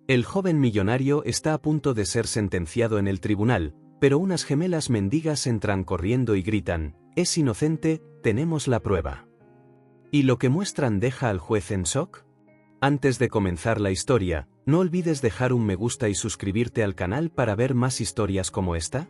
El joven millonario está a punto de ser sentenciado en el tribunal, pero unas gemelas mendigas entran corriendo y gritan: «Es inocente, tenemos la prueba». ¿Y lo que muestran deja al juez en shock? Antes de comenzar la historia, no olvides dejar un me gusta y suscribirte al canal para ver más historias como esta.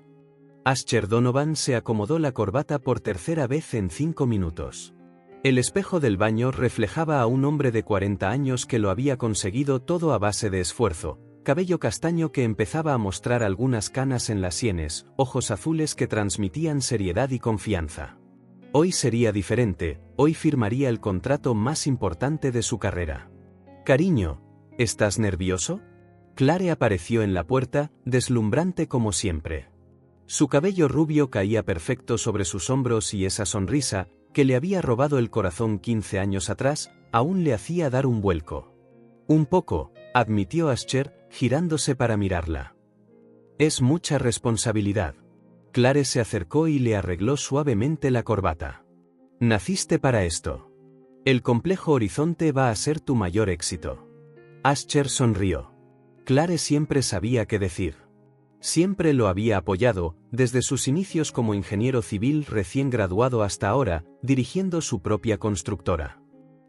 Asher Donovan se acomodó la corbata por tercera vez en 5 minutos. El espejo del baño reflejaba a un hombre de 40 años que lo había conseguido todo a base de esfuerzo, cabello castaño que empezaba a mostrar algunas canas en las sienes, ojos azules que transmitían seriedad y confianza. Hoy sería diferente, hoy firmaría el contrato más importante de su carrera. «Cariño, ¿estás nervioso?». Clare apareció en la puerta, deslumbrante como siempre. Su cabello rubio caía perfecto sobre sus hombros y esa sonrisa, que le había robado el corazón 15 años atrás, aún le hacía dar un vuelco. «Un poco», admitió Asher, girándose para mirarla. «Es mucha responsabilidad». Clare se acercó y le arregló suavemente la corbata. «Naciste para esto. El complejo Horizonte va a ser tu mayor éxito». Asher sonrió. Clare siempre sabía qué decir. Siempre lo había apoyado, desde sus inicios como ingeniero civil recién graduado hasta ahora, dirigiendo su propia constructora.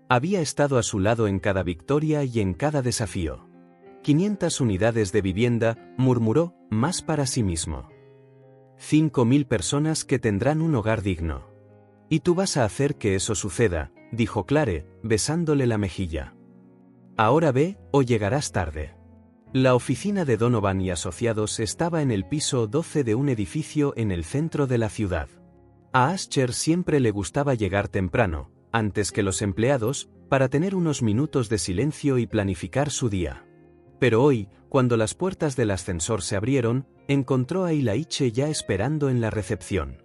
Había estado a su lado en cada victoria y en cada desafío. 500 unidades de vivienda, murmuró, más para sí mismo. 5.000 personas que tendrán un hogar digno. Y tú vas a hacer que eso suceda, dijo Clare, besándole la mejilla. Ahora ve, o llegarás tarde. La oficina de Donovan y Asociados estaba en el piso 12 de un edificio en el centro de la ciudad. A Asher siempre le gustaba llegar temprano, antes que los empleados, para tener unos minutos de silencio y planificar su día. Pero hoy, cuando las puertas del ascensor se abrieron, encontró a Ilaiche ya esperando en la recepción.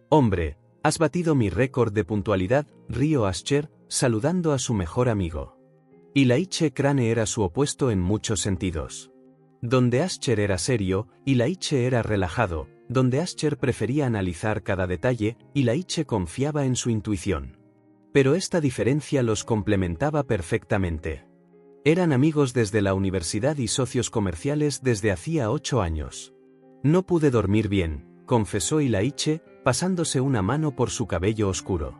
«Hombre, has batido mi récord de puntualidad», rió Asher, saludando a su mejor amigo. Ilaiche Crane era su opuesto en muchos sentidos. Donde Asher era serio, Ilaiche era relajado, donde Asher prefería analizar cada detalle, Ilaiche confiaba en su intuición. Pero esta diferencia los complementaba perfectamente. Eran amigos desde la universidad y socios comerciales desde hacía 8 años. «No pude dormir bien», confesó Ilaiche, pasándose una mano por su cabello oscuro.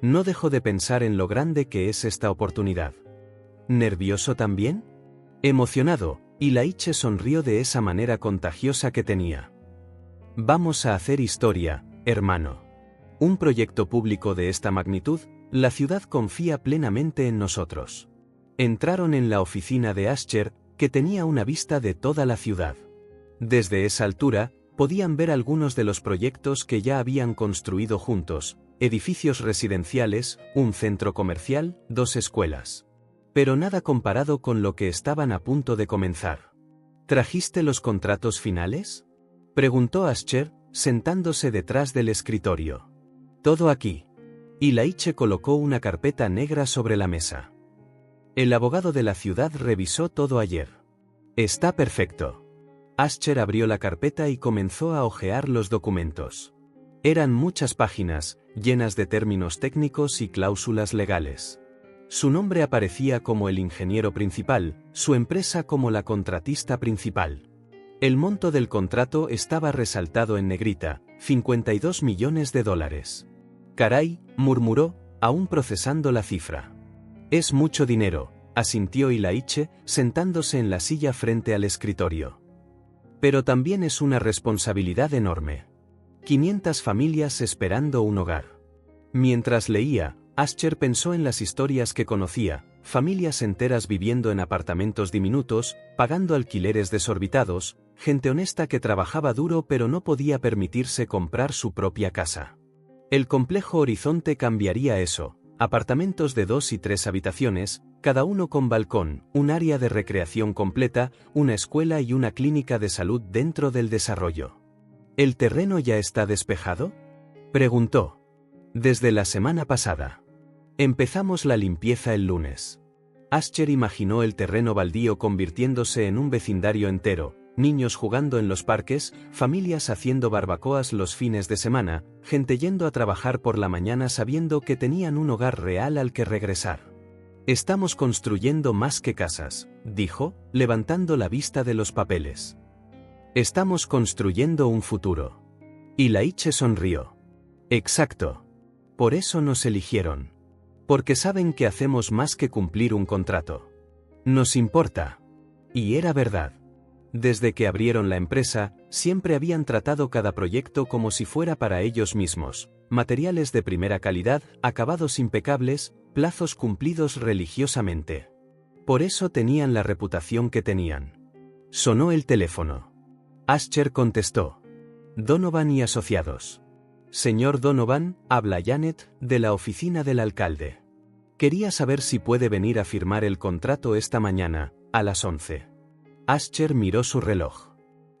«No dejo de pensar en lo grande que es esta oportunidad». «¿Nervioso también?». Emocionado, Ilaiche sonrió de esa manera contagiosa que tenía. «Vamos a hacer historia, hermano. Un proyecto público de esta magnitud, la ciudad confía plenamente en nosotros». Entraron en la oficina de Asher, que tenía una vista de toda la ciudad. Desde esa altura, podían ver algunos de los proyectos que ya habían construido juntos: edificios residenciales, un centro comercial, 2 escuelas. Pero nada comparado con lo que estaban a punto de comenzar. «¿Trajiste los contratos finales?», preguntó Asher, sentándose detrás del escritorio. «Todo aquí». Ilaiche colocó una carpeta negra sobre la mesa. El abogado de la ciudad revisó todo ayer. «Está perfecto». Asher abrió la carpeta y comenzó a hojear los documentos. Eran muchas páginas, llenas de términos técnicos y cláusulas legales. Su nombre aparecía como el ingeniero principal, su empresa como la contratista principal. El monto del contrato estaba resaltado en negrita, $52 millones. «Caray», murmuró, aún procesando la cifra. «Es mucho dinero», asintió Ilaiche, sentándose en la silla frente al escritorio. «Pero también es una responsabilidad enorme. 500 familias esperando un hogar». Mientras leía, Asher pensó en las historias que conocía: familias enteras viviendo en apartamentos diminutos, pagando alquileres desorbitados, gente honesta que trabajaba duro pero no podía permitirse comprar su propia casa. El complejo Horizonte cambiaría eso: apartamentos de 2 y 3 habitaciones, cada uno con balcón, un área de recreación completa, una escuela y una clínica de salud dentro del desarrollo. «¿El terreno ya está despejado?», preguntó. «Desde la semana pasada. Empezamos la limpieza el lunes». Asher imaginó el terreno baldío convirtiéndose en un vecindario entero: niños jugando en los parques, familias haciendo barbacoas los fines de semana, gente yendo a trabajar por la mañana sabiendo que tenían un hogar real al que regresar. Estamos construyendo más que casas, dijo, levantando la vista de los papeles. Estamos construyendo un futuro. Y Laiche sonrió. Exacto. Por eso nos eligieron. Porque saben que hacemos más que cumplir un contrato. Nos importa. Y era verdad. Desde que abrieron la empresa, siempre habían tratado cada proyecto como si fuera para ellos mismos. Materiales de primera calidad, acabados impecables, plazos cumplidos religiosamente. Por eso tenían la reputación que tenían. Sonó el teléfono. Ascher contestó. Donovan y asociados. Señor Donovan, habla Janet, de la oficina del alcalde. Quería saber si puede venir a firmar el contrato esta mañana, a las 11. Ascher miró su reloj.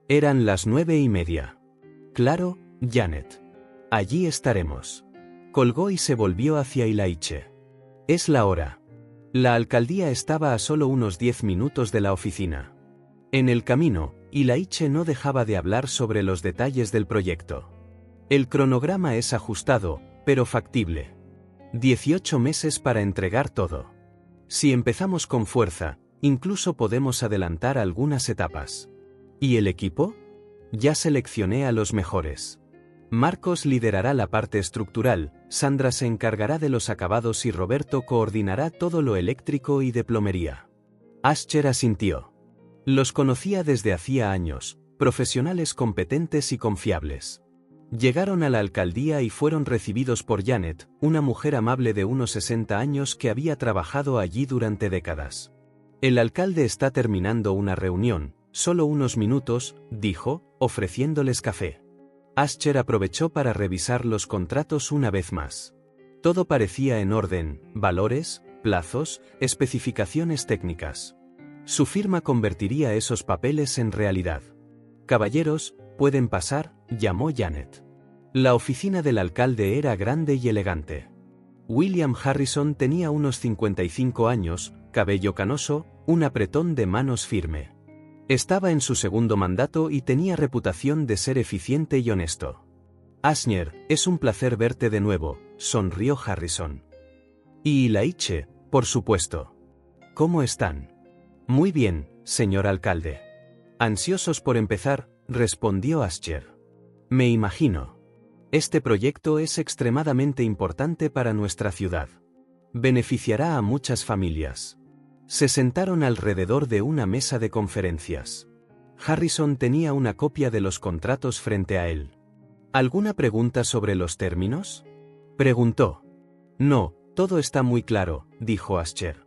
Eran las 9:30. Claro, Janet. Allí estaremos. Colgó y se volvió hacia Ilaiche. Es la hora. La alcaldía estaba a solo unos 10 minutos de la oficina. En el camino, Ilaiche no dejaba de hablar sobre los detalles del proyecto. El cronograma es ajustado, pero factible. 18 meses para entregar todo. Si empezamos con fuerza, incluso podemos adelantar algunas etapas. ¿Y el equipo? Ya seleccioné a los mejores. Marcos liderará la parte estructural, Sandra se encargará de los acabados y Roberto coordinará todo lo eléctrico y de plomería. Ascher asintió. Los conocía desde hacía años, profesionales competentes y confiables. Llegaron a la alcaldía y fueron recibidos por Janet, una mujer amable de unos 60 años que había trabajado allí durante décadas. El alcalde está terminando una reunión, solo unos minutos, dijo, ofreciéndoles café. Ascher aprovechó para revisar los contratos una vez más. Todo parecía en orden, valores, plazos, especificaciones técnicas. Su firma convertiría esos papeles en realidad. Caballeros, pueden pasar, llamó Janet. La oficina del alcalde era grande y elegante. William Harrison tenía unos 55 años, cabello canoso, un apretón de manos firme. Estaba en su segundo mandato y tenía reputación de ser eficiente y honesto. Ascher, es un placer verte de nuevo, sonrió Harrison. Y Ilaiche, por supuesto. ¿Cómo están? Muy bien, señor alcalde. Ansiosos por empezar, respondió Ascher. Me imagino. Este proyecto es extremadamente importante para nuestra ciudad. Beneficiará a muchas familias. Se sentaron alrededor de una mesa de conferencias. Harrison tenía una copia de los contratos frente a él. ¿Alguna pregunta sobre los términos? Preguntó. No, todo está muy claro, dijo Ascher.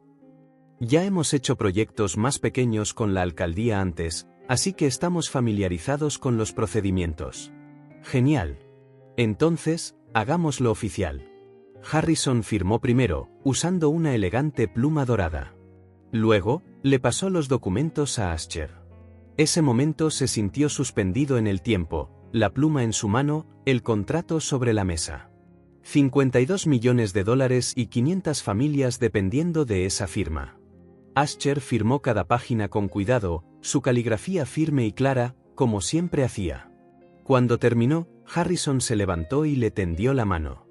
Ya hemos hecho proyectos más pequeños con la alcaldía antes, así que estamos familiarizados con los procedimientos. Genial. Entonces, hagámoslo oficial. Harrison firmó primero, usando una elegante pluma dorada. Luego, le pasó los documentos a Ascher. Ese momento se sintió suspendido en el tiempo, la pluma en su mano, el contrato sobre la mesa. 52 millones de dólares y 500 familias dependiendo de esa firma. Ascher firmó cada página con cuidado, su caligrafía firme y clara, como siempre hacía. Cuando terminó, Harrison se levantó y le tendió la mano.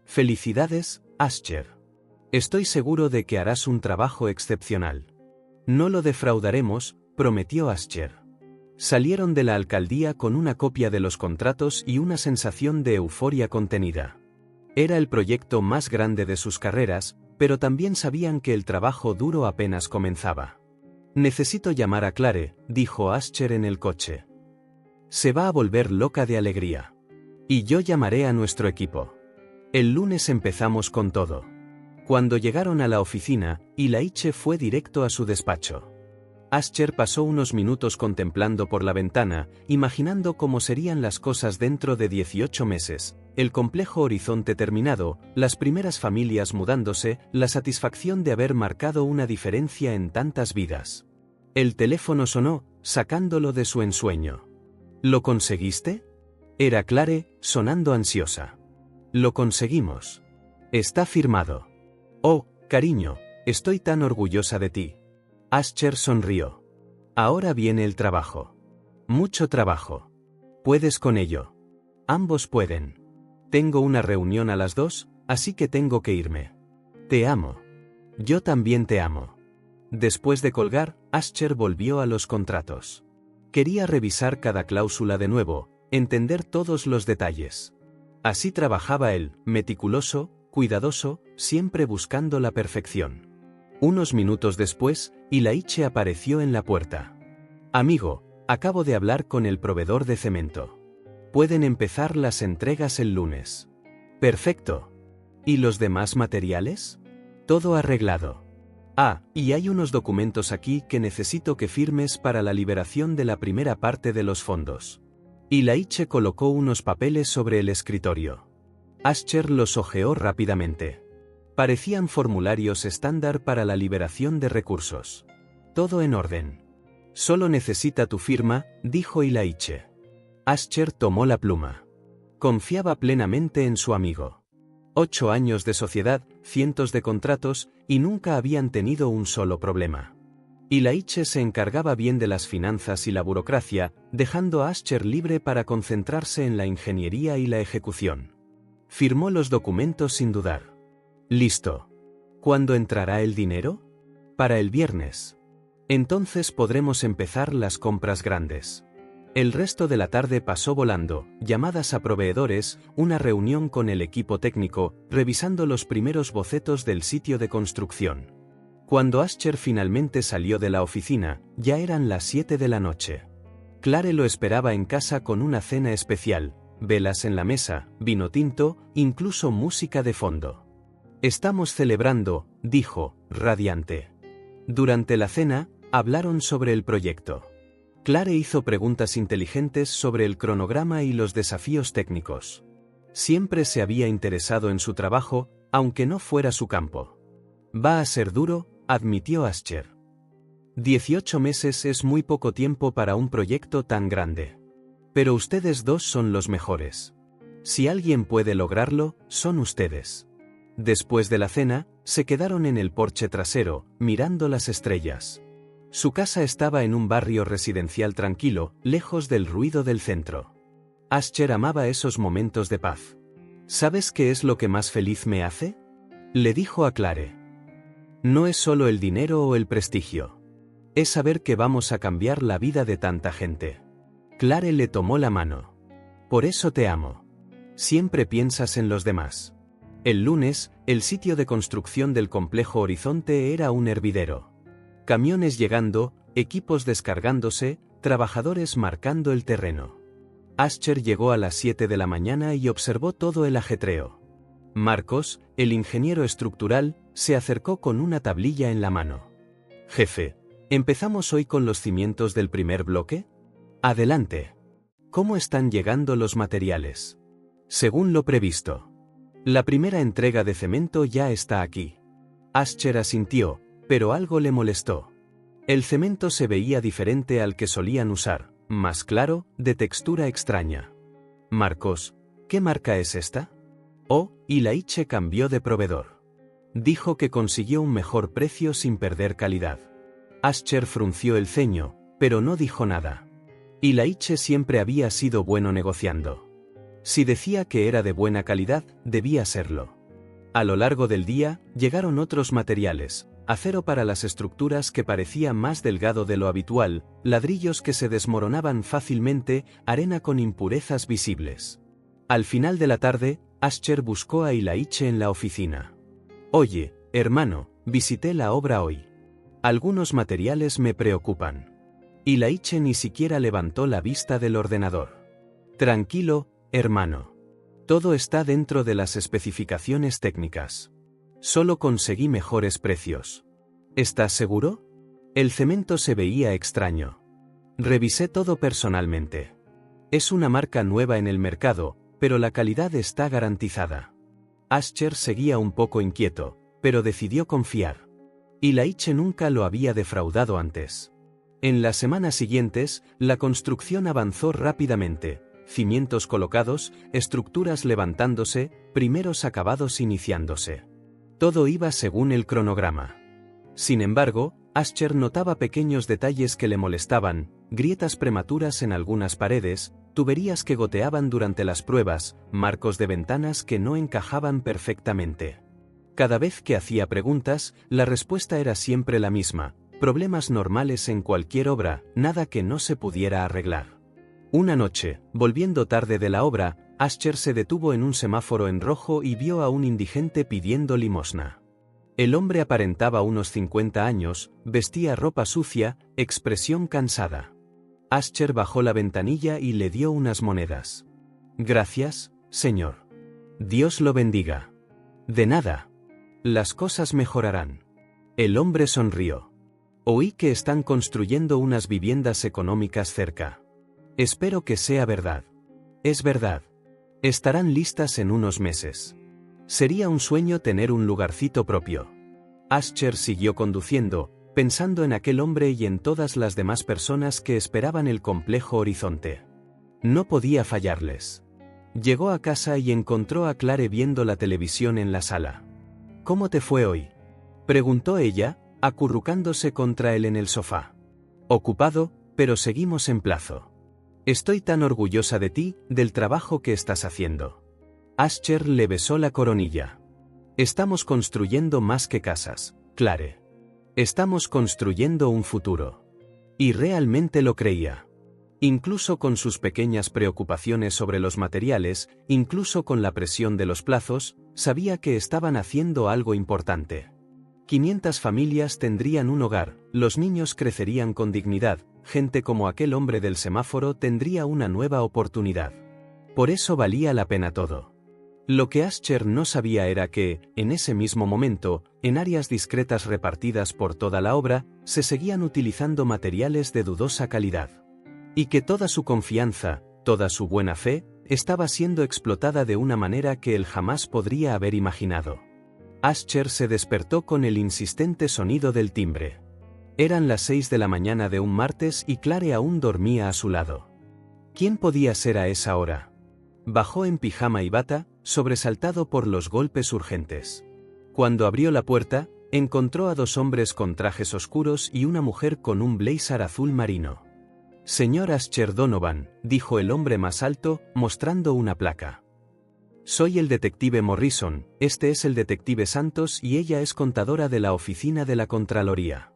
Felicidades, Ascher. Estoy seguro de que harás un trabajo excepcional. No lo defraudaremos, prometió Ascher. Salieron de la alcaldía con una copia de los contratos y una sensación de euforia contenida. Era el proyecto más grande de sus carreras, pero también sabían que el trabajo duro apenas comenzaba. Necesito llamar a Clare, dijo Ascher en el coche. Se va a volver loca de alegría. Y yo llamaré a nuestro equipo. El lunes empezamos con todo. Cuando llegaron a la oficina, Ilaiche fue directo a su despacho. Ascher pasó unos minutos contemplando por la ventana, imaginando cómo serían las cosas dentro de 18 meses, el complejo horizonte terminado, las primeras familias mudándose, la satisfacción de haber marcado una diferencia en tantas vidas. El teléfono sonó, sacándolo de su ensueño. ¿Lo conseguiste? Era Clare, sonando ansiosa. Lo conseguimos. Está firmado. Oh, cariño, estoy tan orgullosa de ti. Ascher sonrió. Ahora viene el trabajo. Mucho trabajo. Puedes con ello. Ambos pueden. Tengo una reunión a las 2, así que tengo que irme. Te amo. Yo también te amo. Después de colgar, Ascher volvió a los contratos. Quería revisar cada cláusula de nuevo, entender todos los detalles. Así trabajaba él, meticuloso, cuidadoso, siempre buscando la perfección. Unos minutos después, Ilaiche apareció en la puerta. Amigo, acabo de hablar con el proveedor de cemento. Pueden empezar las entregas el lunes. Perfecto. ¿Y los demás materiales? Todo arreglado. Ah, y hay unos documentos aquí que necesito que firmes para la liberación de la primera parte de los fondos. Ilaiche colocó unos papeles sobre el escritorio. Ascher los hojeó rápidamente. Parecían formularios estándar para la liberación de recursos. Todo en orden. Solo necesita tu firma, dijo Ilaiche. Ascher tomó la pluma. Confiaba plenamente en su amigo. 8 años de sociedad, cientos de contratos, y nunca habían tenido un solo problema. Ilaiche se encargaba bien de las finanzas y la burocracia, dejando a Ascher libre para concentrarse en la ingeniería y la ejecución. Firmó los documentos sin dudar. Listo. ¿Cuándo entrará el dinero? Para el viernes. Entonces podremos empezar las compras grandes. El resto de la tarde pasó volando, llamadas a proveedores, una reunión con el equipo técnico, revisando los primeros bocetos del sitio de construcción. Cuando Ascher finalmente salió de la oficina, ya eran las 7 de la noche. Clare lo esperaba en casa con una cena especial, velas en la mesa, vino tinto, incluso música de fondo. Estamos celebrando, dijo, radiante. Durante la cena, hablaron sobre el proyecto. Clare hizo preguntas inteligentes sobre el cronograma y los desafíos técnicos. Siempre se había interesado en su trabajo, aunque no fuera su campo. Va a ser duro, admitió Ascher. 18 meses es muy poco tiempo para un proyecto tan grande. Pero ustedes dos son los mejores. Si alguien puede lograrlo, son ustedes. Después de la cena, se quedaron en el porche trasero, mirando las estrellas. Su casa estaba en un barrio residencial tranquilo, lejos del ruido del centro. Ascher amaba esos momentos de paz. ¿Sabes qué es lo que más feliz me hace?, le dijo a Clare. No es solo el dinero o el prestigio. Es saber que vamos a cambiar la vida de tanta gente. Clare le tomó la mano. Por eso te amo. Siempre piensas en los demás. El lunes, el sitio de construcción del complejo Horizonte era un hervidero. Camiones llegando, equipos descargándose, trabajadores marcando el terreno. Ascher llegó a las 7 de la mañana y observó todo el ajetreo. Marcos, el ingeniero estructural, se acercó con una tablilla en la mano. Jefe, ¿empezamos hoy con los cimientos del primer bloque? Adelante. ¿Cómo están llegando los materiales? Según lo previsto. La primera entrega de cemento ya está aquí. Ascher asintió, pero algo le molestó. El cemento se veía diferente al que solían usar, más claro, de textura extraña. Marcos, ¿qué marca es esta? Oh, Ilaiche cambió de proveedor. Dijo que consiguió un mejor precio sin perder calidad. Ascher frunció el ceño, pero no dijo nada. Ilaiche siempre había sido bueno negociando. Si decía que era de buena calidad, debía serlo. A lo largo del día, llegaron otros materiales. Acero para las estructuras que parecía más delgado de lo habitual, ladrillos que se desmoronaban fácilmente, arena con impurezas visibles. Al final de la tarde, Ascher buscó a Ilaiche en la oficina. Oye, hermano, visité la obra hoy. Algunos materiales me preocupan. Ilaiche ni siquiera levantó la vista del ordenador. Tranquilo, hermano. Todo está dentro de las especificaciones técnicas. Solo conseguí mejores precios. ¿Estás seguro? El cemento se veía extraño. Revisé todo personalmente. Es una marca nueva en el mercado, pero la calidad está garantizada. Ascher seguía un poco inquieto, pero decidió confiar. Ilaiche nunca lo había defraudado antes. En las semanas siguientes, la construcción avanzó rápidamente. Cimientos colocados, estructuras levantándose, primeros acabados iniciándose. Todo iba según el cronograma. Sin embargo, Ascher notaba pequeños detalles que le molestaban, grietas prematuras en algunas paredes, tuberías que goteaban durante las pruebas, marcos de ventanas que no encajaban perfectamente. Cada vez que hacía preguntas, la respuesta era siempre la misma: problemas normales en cualquier obra, nada que no se pudiera arreglar. Una noche, volviendo tarde de la obra, Ascher se detuvo en un semáforo en rojo y vio a un indigente pidiendo limosna. El hombre aparentaba unos 50 años, vestía ropa sucia, expresión cansada. Ascher bajó la ventanilla y le dio unas monedas. «Gracias, señor. Dios lo bendiga». «De nada. Las cosas mejorarán». El hombre sonrió. «Oí que están construyendo unas viviendas económicas cerca. Espero que sea verdad». «Es verdad. Estarán listas en unos meses. Sería un sueño tener un lugarcito propio». Ascher siguió conduciendo, pensando en aquel hombre y en todas las demás personas que esperaban el complejo horizonte. No podía fallarles. Llegó a casa y encontró a Clare viendo la televisión en la sala. «¿Cómo te fue hoy?», preguntó ella, acurrucándose contra él en el sofá. «Ocupado, pero seguimos en plazo. Estoy tan orgullosa de ti, del trabajo que estás haciendo». Ascher le besó la coronilla. «Estamos construyendo más que casas, Clare. Estamos construyendo un futuro». Y realmente lo creía. Incluso con sus pequeñas preocupaciones sobre los materiales, incluso con la presión de los plazos, sabía que estaban haciendo algo importante. 500 familias tendrían un hogar, los niños crecerían con dignidad, gente como aquel hombre del semáforo tendría una nueva oportunidad. Por eso valía la pena todo. Lo que Ascher no sabía era que, en ese mismo momento, en áreas discretas repartidas por toda la obra, se seguían utilizando materiales de dudosa calidad. Y que toda su confianza, toda su buena fe, estaba siendo explotada de una manera que él jamás podría haber imaginado. Ascher se despertó con el insistente sonido del timbre. Eran las 6 de la mañana de un martes y Clare aún dormía a su lado. ¿Quién podía ser a esa hora? Bajó en pijama y bata, sobresaltado por los golpes urgentes. Cuando abrió la puerta, encontró a 2 hombres con trajes oscuros y una mujer con un blazer azul marino. «Señor Ascher Donovan», dijo el hombre más alto, mostrando una placa. «Soy el detective Morrison, este es el detective Santos y ella es contadora de la oficina de la Contraloría».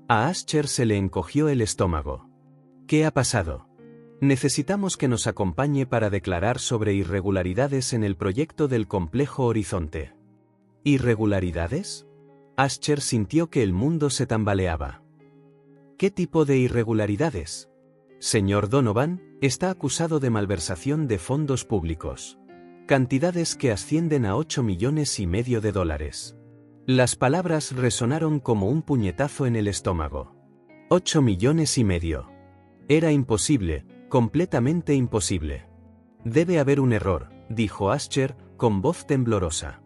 A Ascher se le encogió el estómago. «¿Qué ha pasado?». «Necesitamos que nos acompañe para declarar sobre irregularidades en el proyecto del complejo Horizonte». ¿Irregularidades? Ascher sintió que el mundo se tambaleaba. ¿Qué tipo de irregularidades? Señor Donovan, está acusado de malversación de fondos públicos. Cantidades que ascienden a $8,5 millones. Las palabras resonaron como un puñetazo en el estómago. $8,5 millones. Era imposible, completamente imposible. Debe haber un error, dijo Ascher, con voz temblorosa.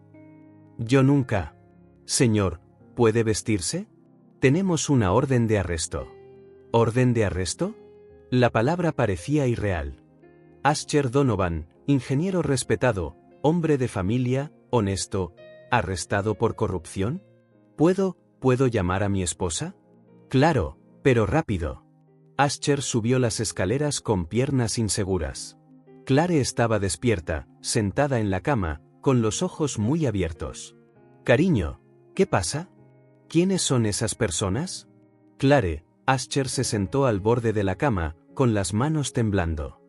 Yo nunca. Señor, ¿puede vestirse? Tenemos una orden de arresto. ¿Orden de arresto? La palabra parecía irreal. Ascher Donovan, ingeniero respetado, hombre de familia, honesto, ¿arrestado por corrupción? ¿Puedo llamar a mi esposa? Claro, pero rápido. Ascher subió las escaleras con piernas inseguras. Clare estaba despierta, sentada en la cama, con los ojos muy abiertos. Cariño, ¿qué pasa? ¿Quiénes son esas personas? Clare, Ascher se sentó al borde de la cama, con las manos temblando.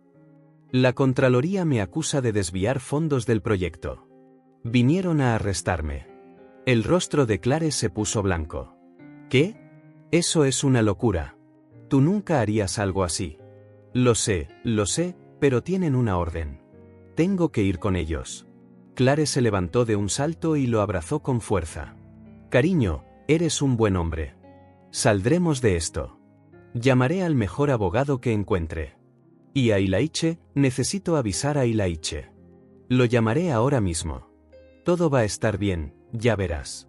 La Contraloría me acusa de desviar fondos del proyecto. Vinieron a arrestarme. El rostro de Clare se puso blanco. ¿Qué? Eso es una locura. Tú nunca harías algo así. Lo sé, pero tienen una orden. Tengo que ir con ellos. Clare se levantó de un salto y lo abrazó con fuerza. Cariño, eres un buen hombre. Saldremos de esto. Llamaré al mejor abogado que encuentre. Y a Ilaiche, necesito avisar a Ilaiche. Lo llamaré ahora mismo. Todo va a estar bien, ya verás.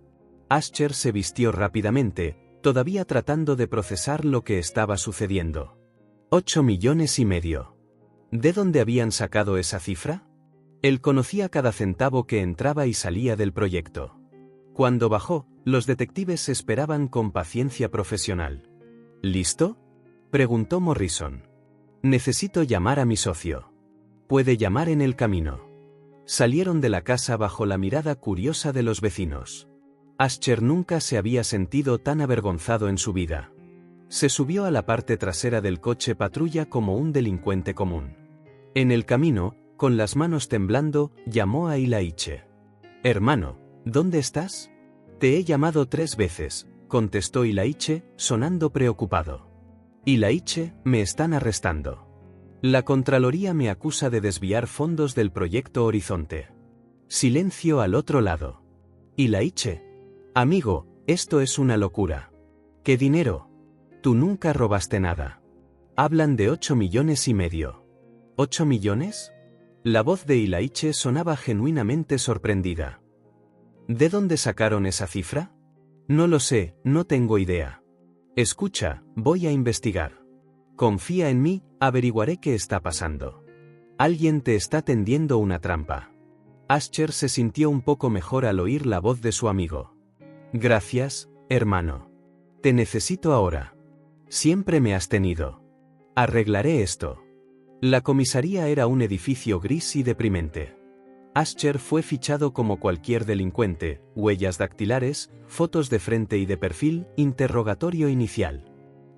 Ascher se vistió rápidamente, todavía tratando de procesar lo que estaba sucediendo. $8,5 millones. ¿De dónde habían sacado esa cifra? Él conocía cada centavo que entraba y salía del proyecto. Cuando bajó, los detectives esperaban con paciencia profesional. ¿Listo?, preguntó Morrison. Necesito llamar a mi socio. Puede llamar en el camino. Salieron de la casa bajo la mirada curiosa de los vecinos. Ascher nunca se había sentido tan avergonzado en su vida. Se subió a la parte trasera del coche patrulla como un delincuente común. En el camino, con las manos temblando, llamó a Ilaiche. «Hermano, ¿dónde estás?» «Te he llamado 3 veces», contestó Ilaiche, sonando preocupado. «Ilaiche, me están arrestando. La Contraloría me acusa de desviar fondos del proyecto Horizonte». Silencio al otro lado. Ilaiche. «Amigo, esto es una locura». «¿Qué dinero? Tú nunca robaste nada». «Hablan de 8,5 millones». «¿8 millones?» La voz de Ilaiche sonaba genuinamente sorprendida. ¿De dónde sacaron esa cifra? No lo sé, no tengo idea. Escucha, voy a investigar. Confía en mí, averiguaré qué está pasando. Alguien te está tendiendo una trampa. Ascher se sintió un poco mejor al oír la voz de su amigo. Gracias, hermano. Te necesito ahora. Siempre me has tenido. Arreglaré esto. La comisaría era un edificio gris y deprimente. Ascher fue fichado como cualquier delincuente, huellas dactilares, fotos de frente y de perfil, interrogatorio inicial.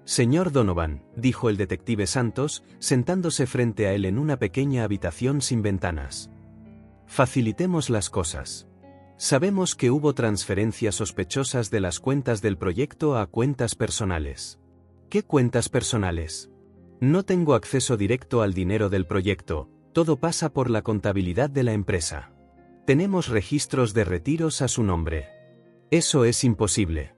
Señor Donovan, dijo el detective Santos, sentándose frente a él en una pequeña habitación sin ventanas. Facilitemos las cosas. Sabemos que hubo transferencias sospechosas de las cuentas del proyecto a cuentas personales. ¿Qué cuentas personales? No tengo acceso directo al dinero del proyecto, todo pasa por la contabilidad de la empresa. Tenemos registros de retiros a su nombre. Eso es imposible.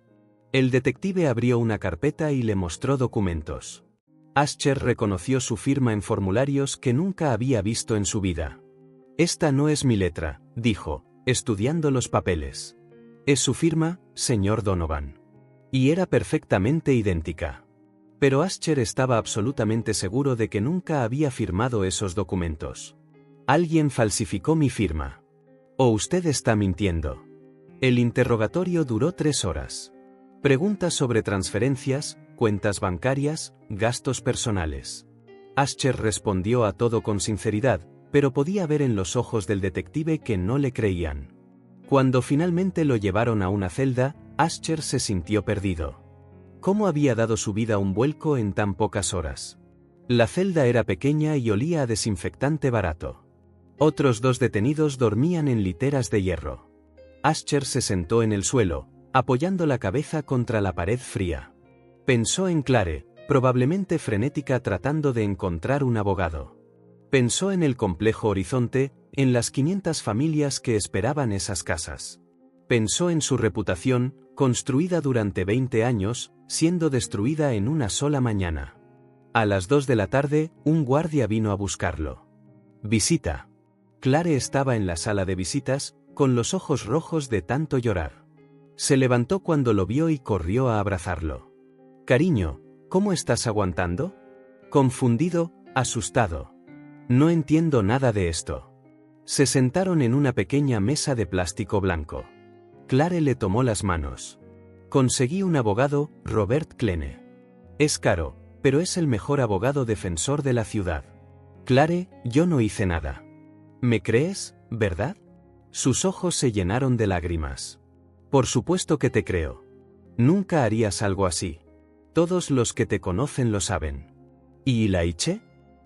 El detective abrió una carpeta y le mostró documentos. Ascher reconoció su firma en formularios que nunca había visto en su vida. Esta no es mi letra, dijo, estudiando los papeles. Es su firma, señor Donovan. Y era perfectamente idéntica. Pero Ascher estaba absolutamente seguro de que nunca había firmado esos documentos. Alguien falsificó mi firma. ¿O usted está mintiendo? El interrogatorio duró 3 horas. Preguntas sobre transferencias, cuentas bancarias, gastos personales. Ascher respondió a todo con sinceridad, pero podía ver en los ojos del detective que no le creían. Cuando finalmente lo llevaron a una celda, Ascher se sintió perdido. ¿Cómo había dado su vida un vuelco en tan pocas horas? La celda era pequeña y olía a desinfectante barato. Otros 2 detenidos dormían en literas de hierro. Ascher se sentó en el suelo, apoyando la cabeza contra la pared fría. Pensó en Clare, probablemente frenética tratando de encontrar un abogado. Pensó en el complejo Horizonte, en las 500 familias que esperaban esas casas. Pensó en su reputación, construida durante 20 años, siendo destruida en una sola mañana. A las 2 de la tarde, un guardia vino a buscarlo. Visita. Clare estaba en la sala de visitas, con los ojos rojos de tanto llorar. Se levantó cuando lo vio y corrió a abrazarlo. Cariño, ¿cómo estás aguantando? Confundido, asustado. No entiendo nada de esto. Se sentaron en una pequeña mesa de plástico blanco. Clare le tomó las manos. Conseguí un abogado, Robert Klene. Es caro, pero es el mejor abogado defensor de la ciudad. Clare, yo no hice nada. ¿Me crees, verdad? Sus ojos se llenaron de lágrimas. Por supuesto que te creo. Nunca harías algo así. Todos los que te conocen lo saben. ¿Y Ilaiche?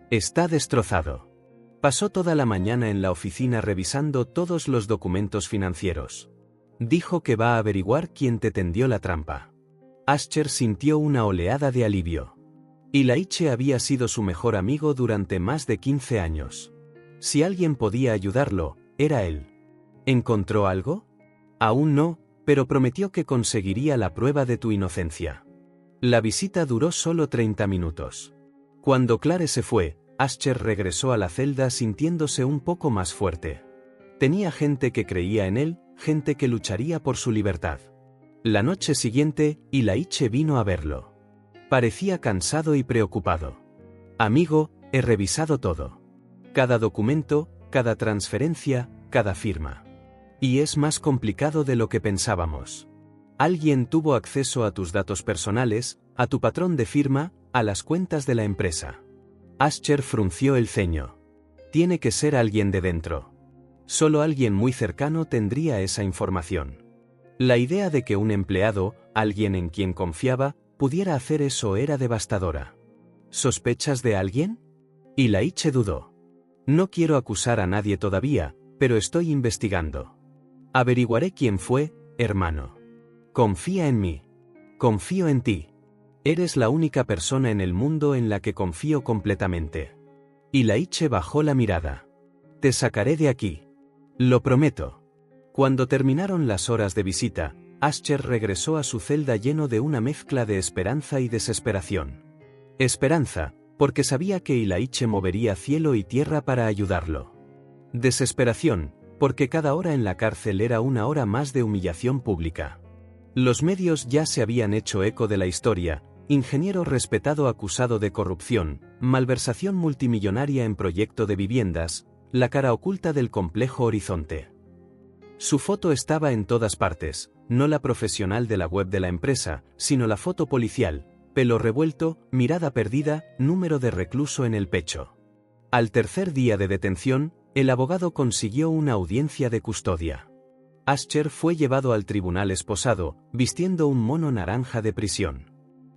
Está destrozado. Pasó toda la mañana en la oficina revisando todos los documentos financieros. Dijo que va a averiguar quién te tendió la trampa. Ascher sintió una oleada de alivio. Ilaiche había sido su mejor amigo durante más de 15 años. Si alguien podía ayudarlo, era él. ¿Encontró algo? Aún no, pero prometió que conseguiría la prueba de tu inocencia. La visita duró solo 30 minutos. Cuando Clare se fue, Ascher regresó a la celda sintiéndose un poco más fuerte. Tenía gente que creía en él, gente que lucharía por su libertad. La noche siguiente, Ilaiche vino a verlo. Parecía cansado y preocupado. Amigo, he revisado todo. Cada documento, cada transferencia, cada firma. Y es más complicado de lo que pensábamos. Alguien tuvo acceso a tus datos personales, a tu patrón de firma, a las cuentas de la empresa. Ascher frunció el ceño. Tiene que ser alguien de dentro. Solo alguien muy cercano tendría esa información. La idea de que un empleado, alguien en quien confiaba, pudiera hacer eso era devastadora. ¿Sospechas de alguien? Ilaiche dudó. No quiero acusar a nadie todavía, pero estoy investigando. Averiguaré quién fue, hermano. Confía en mí. Confío en ti. Eres la única persona en el mundo en la que confío completamente. Ilaiche bajó la mirada. Te sacaré de aquí. Lo prometo. Cuando terminaron las horas de visita, Ascher regresó a su celda lleno de una mezcla de esperanza y desesperación. Esperanza, porque sabía que Ilaiche movería cielo y tierra para ayudarlo. Desesperación, porque cada hora en la cárcel era una hora más de humillación pública. Los medios ya se habían hecho eco de la historia: ingeniero respetado acusado de corrupción, malversación multimillonaria en proyecto de viviendas, la cara oculta del complejo Horizonte. Su foto estaba en todas partes, no la profesional de la web de la empresa, sino la foto policial: pelo revuelto, mirada perdida, número de recluso en el pecho. Al tercer día de detención, el abogado consiguió una audiencia de custodia. Ascher fue llevado al tribunal esposado, vistiendo un mono naranja de prisión.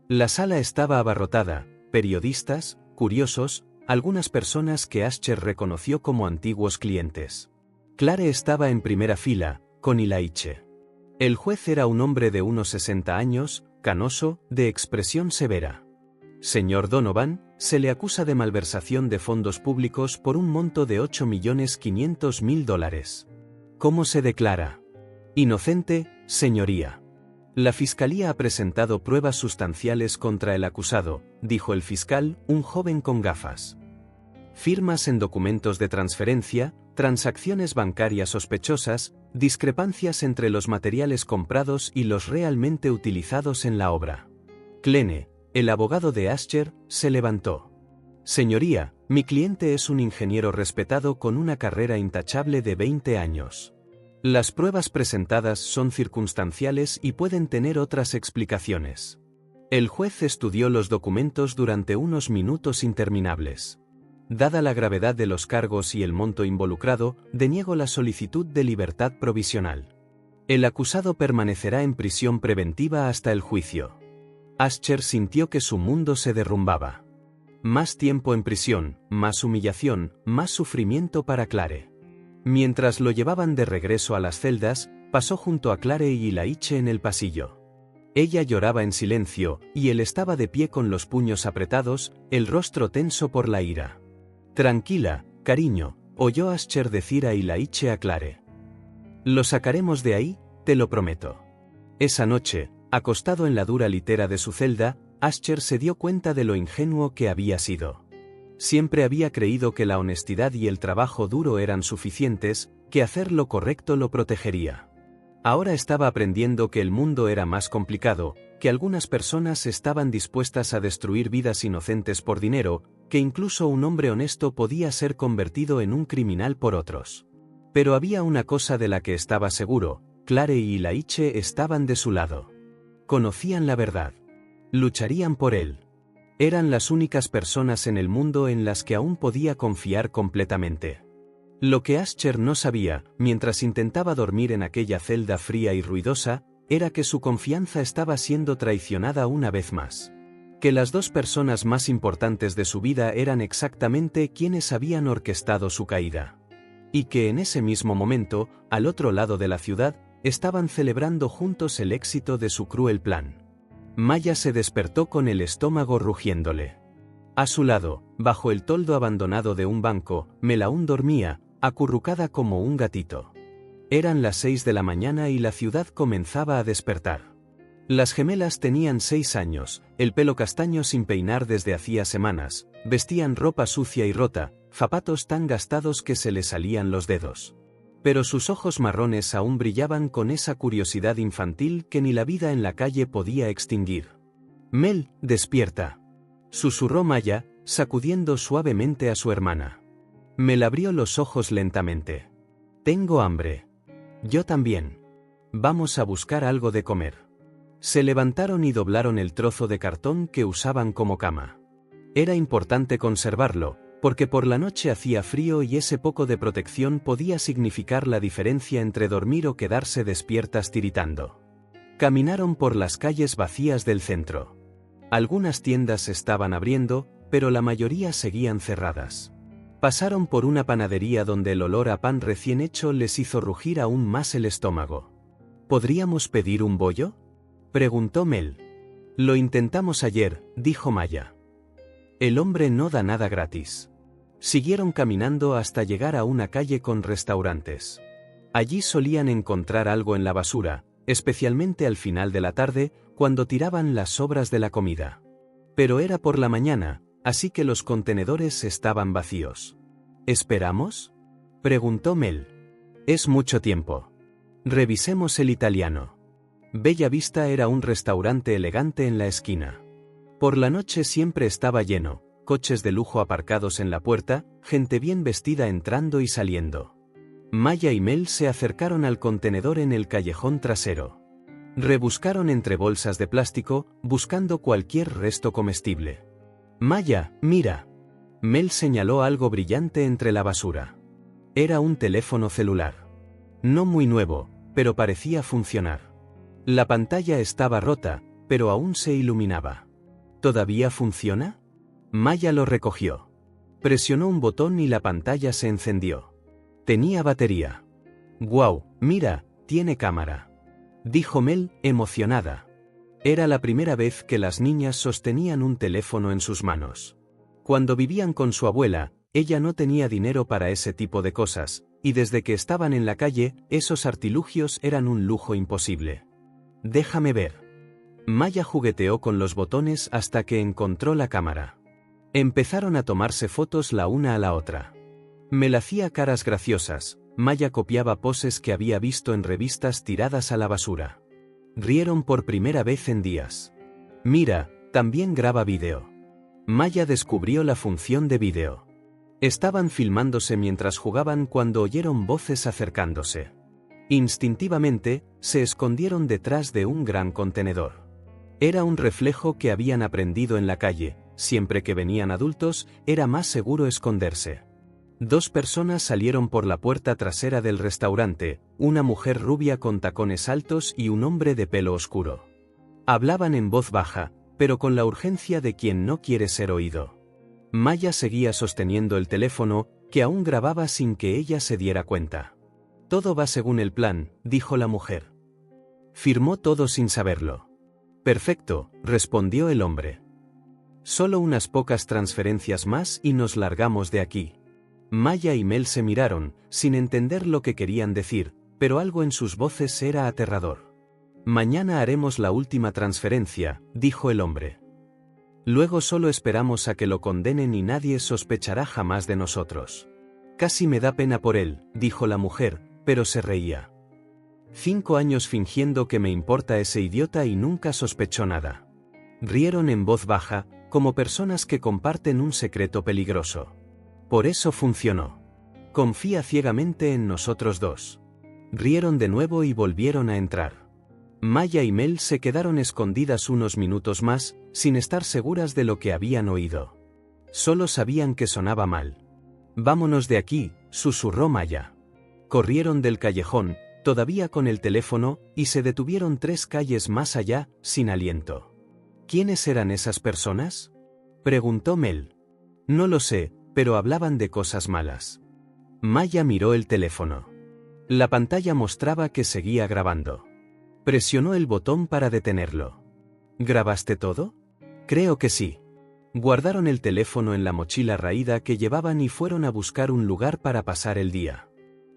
La sala estaba abarrotada: periodistas, curiosos, algunas personas que Ascher reconoció como antiguos clientes. Clare estaba en primera fila, con Ilaiche. El juez era un hombre de unos 60 años, canoso, de expresión severa. Señor Donovan, se le acusa de malversación de fondos públicos por un monto de $8.500.000. ¿Cómo se declara? Inocente, señoría. La fiscalía ha presentado pruebas sustanciales contra el acusado, dijo el fiscal, un joven con gafas. Firmas en documentos de transferencia, transacciones bancarias sospechosas, discrepancias entre los materiales comprados y los realmente utilizados en la obra. Klene, el abogado de Ascher, se levantó. Señoría, mi cliente es un ingeniero respetado con una carrera intachable de 20 años. Las pruebas presentadas son circunstanciales y pueden tener otras explicaciones. El juez estudió los documentos durante unos minutos interminables. Dada la gravedad de los cargos y el monto involucrado, deniego la solicitud de libertad provisional. El acusado permanecerá en prisión preventiva hasta el juicio. Ascher sintió que su mundo se derrumbaba. Más tiempo en prisión, más humillación, más sufrimiento para Clare. Mientras lo llevaban de regreso a las celdas, pasó junto a Clare y Ilaiche en el pasillo. Ella lloraba en silencio, y él estaba de pie con los puños apretados, el rostro tenso por la ira. Tranquila, cariño, oyó Ascher decir a Ilaiche a Clare. Lo sacaremos de ahí, te lo prometo. Esa noche, acostado en la dura litera de su celda, Ascher se dio cuenta de lo ingenuo que había sido. Siempre había creído que la honestidad y el trabajo duro eran suficientes, que hacer lo correcto lo protegería. Ahora estaba aprendiendo que el mundo era más complicado, que algunas personas estaban dispuestas a destruir vidas inocentes por dinero, que incluso un hombre honesto podía ser convertido en un criminal por otros. Pero había una cosa de la que estaba seguro: Clare y Ilaiche estaban de su lado. Conocían la verdad. Lucharían por él. Eran las únicas personas en el mundo en las que aún podía confiar completamente. Lo que Ascher no sabía, mientras intentaba dormir en aquella celda fría y ruidosa, era que su confianza estaba siendo traicionada una vez más. Que las dos personas más importantes de su vida eran exactamente quienes habían orquestado su caída. Y que en ese mismo momento, al otro lado de la ciudad, estaban celebrando juntos el éxito de su cruel plan. Maya se despertó con el estómago rugiéndole. A su lado, bajo el toldo abandonado de un banco, Melaún dormía, acurrucada como un gatito. Eran las 6 de la mañana y la ciudad comenzaba a despertar. Las gemelas tenían 6 años, el pelo castaño sin peinar desde hacía semanas, vestían ropa sucia y rota, zapatos tan gastados que se les salían los dedos. Pero sus ojos marrones aún brillaban con esa curiosidad infantil que ni la vida en la calle podía extinguir. «Mel, despierta», susurró Maya, sacudiendo suavemente a su hermana. Mel abrió los ojos lentamente. «Tengo hambre». «Yo también. Vamos a buscar algo de comer». Se levantaron y doblaron el trozo de cartón que usaban como cama. Era importante conservarlo, Porque por la noche hacía frío y ese poco de protección podía significar la diferencia entre dormir o quedarse despiertas tiritando. Caminaron por las calles vacías del centro. Algunas tiendas estaban abriendo, pero la mayoría seguían cerradas. Pasaron por una panadería donde el olor a pan recién hecho les hizo rugir aún más el estómago. ¿Podríamos pedir un bollo?, preguntó Mel. Lo intentamos ayer, dijo Maya. El hombre no da nada gratis. Siguieron caminando hasta llegar a una calle con restaurantes. Allí solían encontrar algo en la basura, especialmente al final de la tarde, cuando tiraban las sobras de la comida. Pero era por la mañana, así que los contenedores estaban vacíos. ¿Esperamos?, preguntó Mel. Es mucho tiempo. Revisemos el italiano. Bella Vista era un restaurante elegante en la esquina. Por la noche siempre estaba lleno, coches de lujo aparcados en la puerta, gente bien vestida entrando y saliendo. Maya y Mel se acercaron al contenedor en el callejón trasero. Rebuscaron entre bolsas de plástico, buscando cualquier resto comestible. Maya, mira. Mel señaló algo brillante entre la basura. Era un teléfono celular. No muy nuevo, pero parecía funcionar. La pantalla estaba rota, pero aún se iluminaba. ¿Todavía funciona? Maya lo recogió. Presionó un botón y la pantalla se encendió. Tenía batería. «¡Guau! Mira, tiene cámara», dijo Mel, emocionada. Era la primera vez que las niñas sostenían un teléfono en sus manos. Cuando vivían con su abuela, ella no tenía dinero para ese tipo de cosas, y desde que estaban en la calle, esos artilugios eran un lujo imposible. «Déjame ver». Maya jugueteó con los botones hasta que encontró la cámara. Empezaron a tomarse fotos la una a la otra. Mel hacía caras graciosas, Maya copiaba poses que había visto en revistas tiradas a la basura. Rieron por primera vez en días. «Mira, también graba vídeo». Maya descubrió la función de vídeo. Estaban filmándose mientras jugaban cuando oyeron voces acercándose. Instintivamente, se escondieron detrás de un gran contenedor. Era un reflejo que habían aprendido en la calle: siempre que venían adultos, era más seguro esconderse. Dos personas salieron por la puerta trasera del restaurante, una mujer rubia con tacones altos y un hombre de pelo oscuro. Hablaban en voz baja, pero con la urgencia de quien no quiere ser oído. Maya seguía sosteniendo el teléfono, que aún grababa sin que ella se diera cuenta. «Todo va según el plan», dijo la mujer. Firmó todo sin saberlo. «Perfecto», respondió el hombre. «Solo unas pocas transferencias más y nos largamos de aquí». Maya y Mel se miraron, sin entender lo que querían decir, pero algo en sus voces era aterrador. «Mañana haremos la última transferencia», dijo el hombre. «Luego solo esperamos a que lo condenen y nadie sospechará jamás de nosotros». «Casi me da pena por él», dijo la mujer, pero se reía. 5 años fingiendo que me importa ese idiota y nunca sospechó nada. Rieron en voz baja, como personas que comparten un secreto peligroso. Por eso funcionó. Confía ciegamente en nosotros dos. Rieron de nuevo y volvieron a entrar. Maya y Mel se quedaron escondidas unos minutos más, sin estar seguras de lo que habían oído. Solo sabían que sonaba mal. «Vámonos de aquí», susurró Maya. Corrieron del callejón, todavía con el teléfono, y se detuvieron 3 calles más allá, sin aliento. «¿Quiénes eran esas personas?», preguntó Mel. «No lo sé, pero hablaban de cosas malas». Maya miró el teléfono. La pantalla mostraba que seguía grabando. Presionó el botón para detenerlo. «¿Grabaste todo?». «Creo que sí». Guardaron el teléfono en la mochila raída que llevaban y fueron a buscar un lugar para pasar el día.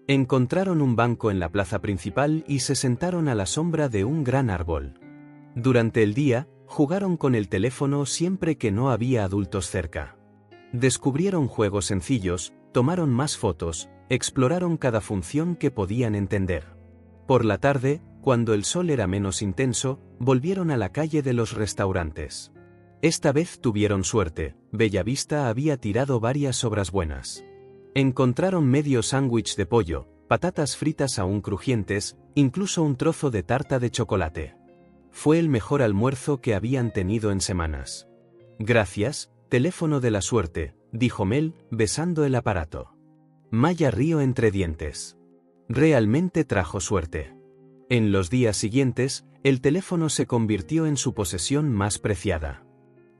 Encontraron un banco en la plaza principal y se sentaron a la sombra de un gran árbol. Durante el día, jugaron con el teléfono siempre que no había adultos cerca. Descubrieron juegos sencillos, tomaron más fotos, exploraron cada función que podían entender. Por la tarde, cuando el sol era menos intenso, volvieron a la calle de los restaurantes. Esta vez tuvieron suerte, Bella Vista había tirado varias obras buenas. Encontraron medio sándwich de pollo, patatas fritas aún crujientes, incluso un trozo de tarta de chocolate. Fue el mejor almuerzo que habían tenido en semanas. «Gracias, teléfono de la suerte», dijo Mel, besando el aparato. Maya rió entre dientes. Realmente trajo suerte. En los días siguientes, el teléfono se convirtió en su posesión más preciada.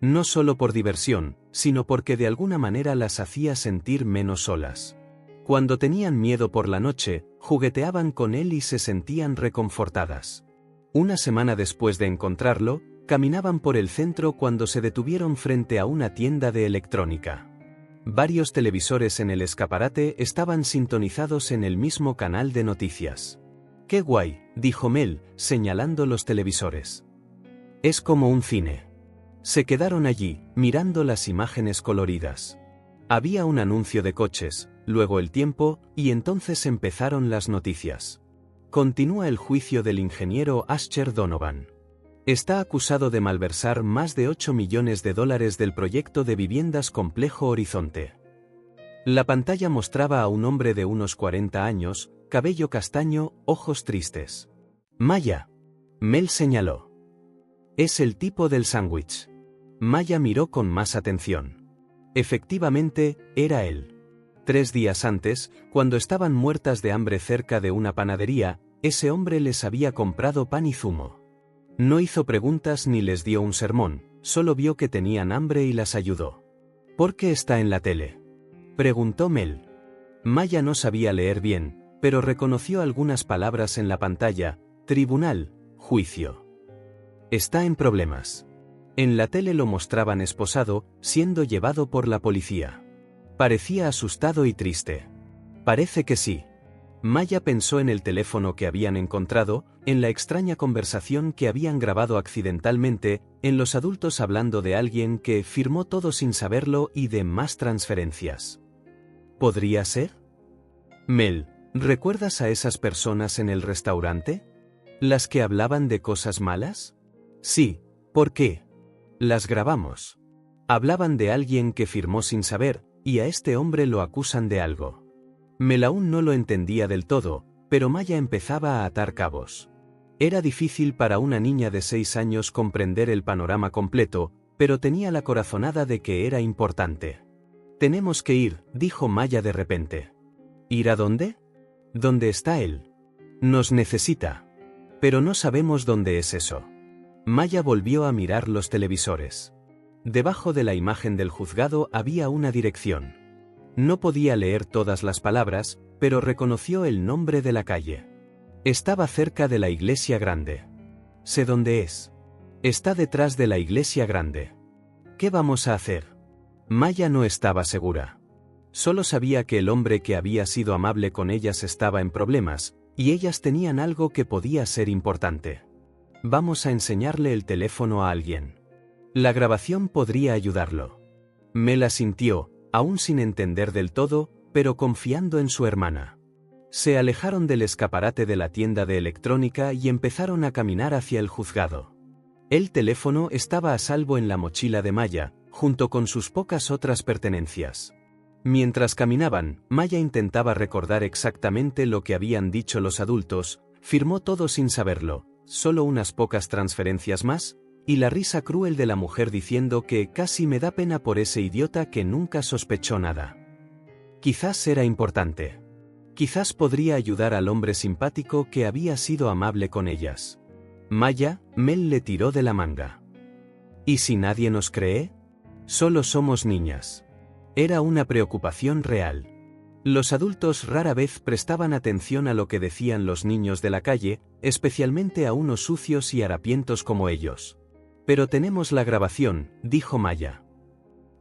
No solo por diversión, sino porque de alguna manera las hacía sentir menos solas. Cuando tenían miedo por la noche, jugueteaban con él y se sentían reconfortadas. Una semana después de encontrarlo, caminaban por el centro cuando se detuvieron frente a una tienda de electrónica. Varios televisores en el escaparate estaban sintonizados en el mismo canal de noticias. «¡Qué guay!», dijo Mel, señalando los televisores. «Es como un cine». Se quedaron allí, mirando las imágenes coloridas. Había un anuncio de coches, luego el tiempo, y entonces empezaron las noticias. Continúa el juicio del ingeniero Asher Donovan. Está acusado de malversar más de $8 millones del proyecto de viviendas Complejo Horizonte. La pantalla mostraba a un hombre de unos 40 años, cabello castaño, ojos tristes. «Maya», Mel señaló. «Es el tipo del sándwich». Maya miró con más atención. Efectivamente, era él. 3 días antes, cuando estaban muertas de hambre cerca de una panadería, ese hombre les había comprado pan y zumo. No hizo preguntas ni les dio un sermón, solo vio que tenían hambre y las ayudó. «¿Por qué está en la tele?», preguntó Mel. Maya no sabía leer bien, pero reconoció algunas palabras en la pantalla: tribunal, juicio. Está en problemas. En la tele lo mostraban esposado, siendo llevado por la policía. Parecía asustado y triste. Parece que sí. Maya pensó en el teléfono que habían encontrado, en la extraña conversación que habían grabado accidentalmente, en los adultos hablando de alguien que firmó todo sin saberlo y de más transferencias. ¿Podría ser? Mel, ¿recuerdas a esas personas en el restaurante? ¿Las que hablaban de cosas malas? Sí, ¿por qué? Las grabamos. Hablaban de alguien que firmó sin saber, y a este hombre lo acusan de algo. Mel aún no lo entendía del todo, pero Maya empezaba a atar cabos. Era difícil para una niña de 6 años comprender el panorama completo, pero tenía la corazonada de que era importante. «Tenemos que ir», dijo Maya de repente. «¿Ir a dónde?» «¿Dónde está él? Nos necesita. Pero no sabemos dónde es eso». Maya volvió a mirar los televisores. Debajo de la imagen del juzgado había una dirección. No podía leer todas las palabras, pero reconoció el nombre de la calle. Estaba cerca de la iglesia grande. «Sé dónde es. Está detrás de la iglesia grande». «¿Qué vamos a hacer?» Maya no estaba segura. Solo sabía que el hombre que había sido amable con ellas estaba en problemas, y ellas tenían algo que podía ser importante. «Vamos a enseñarle el teléfono a alguien. La grabación podría ayudarlo». Mel asintió, aún sin entender del todo, pero confiando en su hermana. Se alejaron del escaparate de la tienda de electrónica y empezaron a caminar hacia el juzgado. El teléfono estaba a salvo en la mochila de Maya, junto con sus pocas otras pertenencias. Mientras caminaban, Maya intentaba recordar exactamente lo que habían dicho los adultos, firmó todo sin saberlo, solo unas pocas transferencias más, y la risa cruel de la mujer diciendo que casi me da pena por ese idiota que nunca sospechó nada. Quizás era importante. Quizás podría ayudar al hombre simpático que había sido amable con ellas. «Maya», Mel le tiró de la manga. «¿Y si nadie nos cree? Solo somos niñas». Era una preocupación real. Los adultos rara vez prestaban atención a lo que decían los niños de la calle, especialmente a unos sucios y harapientos como ellos. «Pero tenemos la grabación», dijo Maya.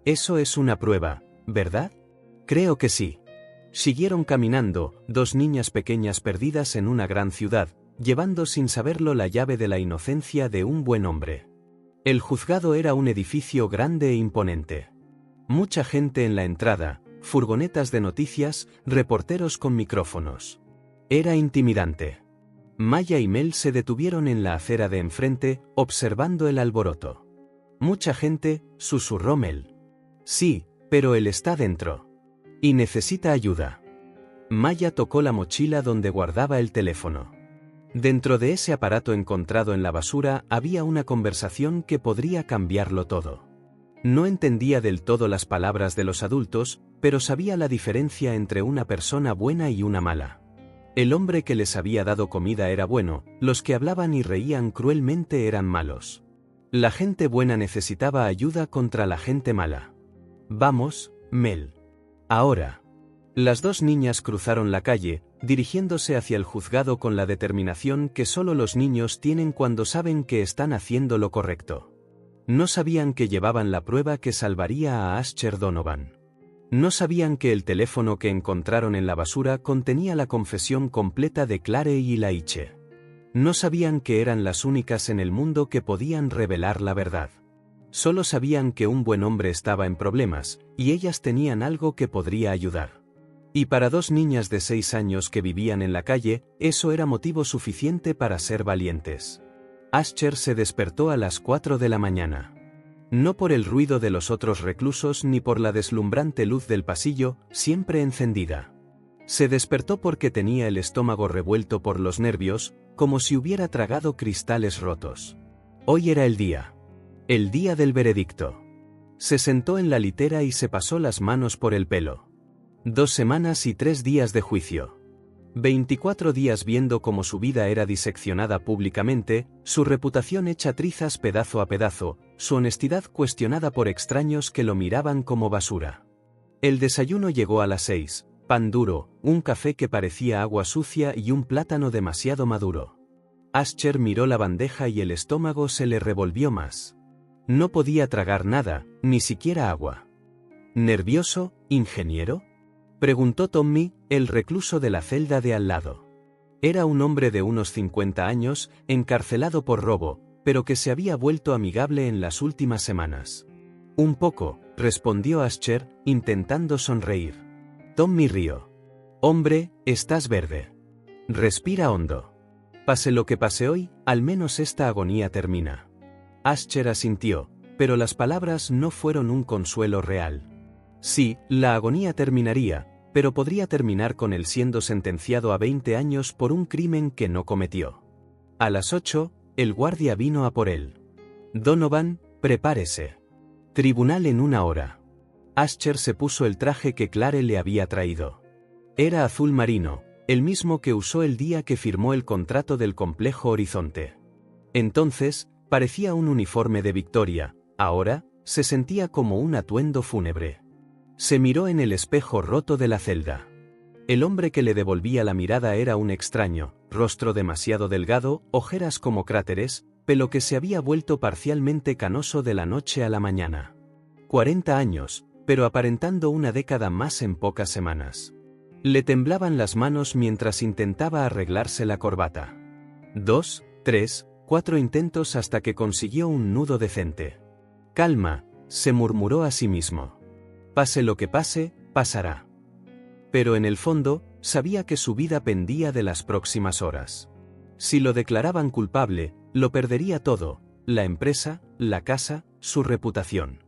«Eso es una prueba, ¿verdad?» «Creo que sí». Siguieron caminando, 2 niñas pequeñas perdidas en una gran ciudad, llevando sin saberlo la llave de la inocencia de un buen hombre. El juzgado era un edificio grande e imponente. Mucha gente en la entrada, furgonetas de noticias, reporteros con micrófonos. Era intimidante. Maya y Mel se detuvieron en la acera de enfrente, observando el alboroto. «Mucha gente», susurró Mel. «Sí, pero él está dentro. Y necesita ayuda». Maya tocó la mochila donde guardaba el teléfono. Dentro de ese aparato encontrado en la basura había una conversación que podría cambiarlo todo. No entendía del todo las palabras de los adultos, pero sabía la diferencia entre una persona buena y una mala. El hombre que les había dado comida era bueno, los que hablaban y reían cruelmente eran malos. La gente buena necesitaba ayuda contra la gente mala. Vamos, Mel. Ahora. Las dos niñas cruzaron la calle, dirigiéndose hacia el juzgado con la determinación que solo los niños tienen cuando saben que están haciendo lo correcto. No sabían que llevaban la prueba que salvaría a Asher Donovan. No sabían que el teléfono que encontraron en la basura contenía la confesión completa de Clare y Laiche. No sabían que eran las únicas en el mundo que podían revelar la verdad. Solo sabían que un buen hombre estaba en problemas, y ellas tenían algo que podría ayudar. Y para dos niñas de 6 años que vivían en la calle, eso era motivo suficiente para ser valientes. Asher se despertó a las 4 de la mañana. No por el ruido de los otros reclusos ni por la deslumbrante luz del pasillo, siempre encendida. Se despertó porque tenía el estómago revuelto por los nervios, como si hubiera tragado cristales rotos. Hoy era el día. El día del veredicto. Se sentó en la litera y se pasó las manos por el pelo. 2 semanas y 3 días de juicio. 24 días viendo cómo su vida era diseccionada públicamente, su reputación hecha trizas pedazo a pedazo, su honestidad cuestionada por extraños que lo miraban como basura. El desayuno llegó a las 6, pan duro, un café que parecía agua sucia y un plátano demasiado maduro. Asher miró la bandeja y el estómago se le revolvió más. No podía tragar nada, ni siquiera agua. ¿Nervioso, ingeniero?, preguntó Tommy, el recluso de la celda de al lado. Era un hombre de unos 50 años, encarcelado por robo, pero que se había vuelto amigable en las últimas semanas. Un poco, respondió Asher, intentando sonreír. Tommy rió. Hombre, estás verde. Respira hondo. Pase lo que pase hoy, al menos esta agonía termina. Asher asintió, pero las palabras no fueron un consuelo real. Sí, la agonía terminaría, pero podría terminar con él siendo sentenciado a 20 años por un crimen que no cometió. A las 8, el guardia vino a por él. Donovan, prepárese. Tribunal en 1 hora. Asher se puso el traje que Clare le había traído. Era azul marino, el mismo que usó el día que firmó el contrato del complejo Horizonte. Entonces, parecía un uniforme de Victoria, ahora, se sentía como un atuendo fúnebre. Se miró en el espejo roto de la celda. El hombre que le devolvía la mirada era un extraño, rostro demasiado delgado, ojeras como cráteres, pelo que se había vuelto parcialmente canoso de la noche a la mañana. 40 años, pero aparentando una década más en pocas semanas. Le temblaban las manos mientras intentaba arreglarse la corbata. 2, 3, 4 intentos hasta que consiguió un nudo decente. Calma, se murmuró a sí mismo. Pase lo que pase, pasará. Pero en el fondo, sabía que su vida pendía de las próximas horas. Si lo declaraban culpable, lo perdería todo, la empresa, la casa, su reputación.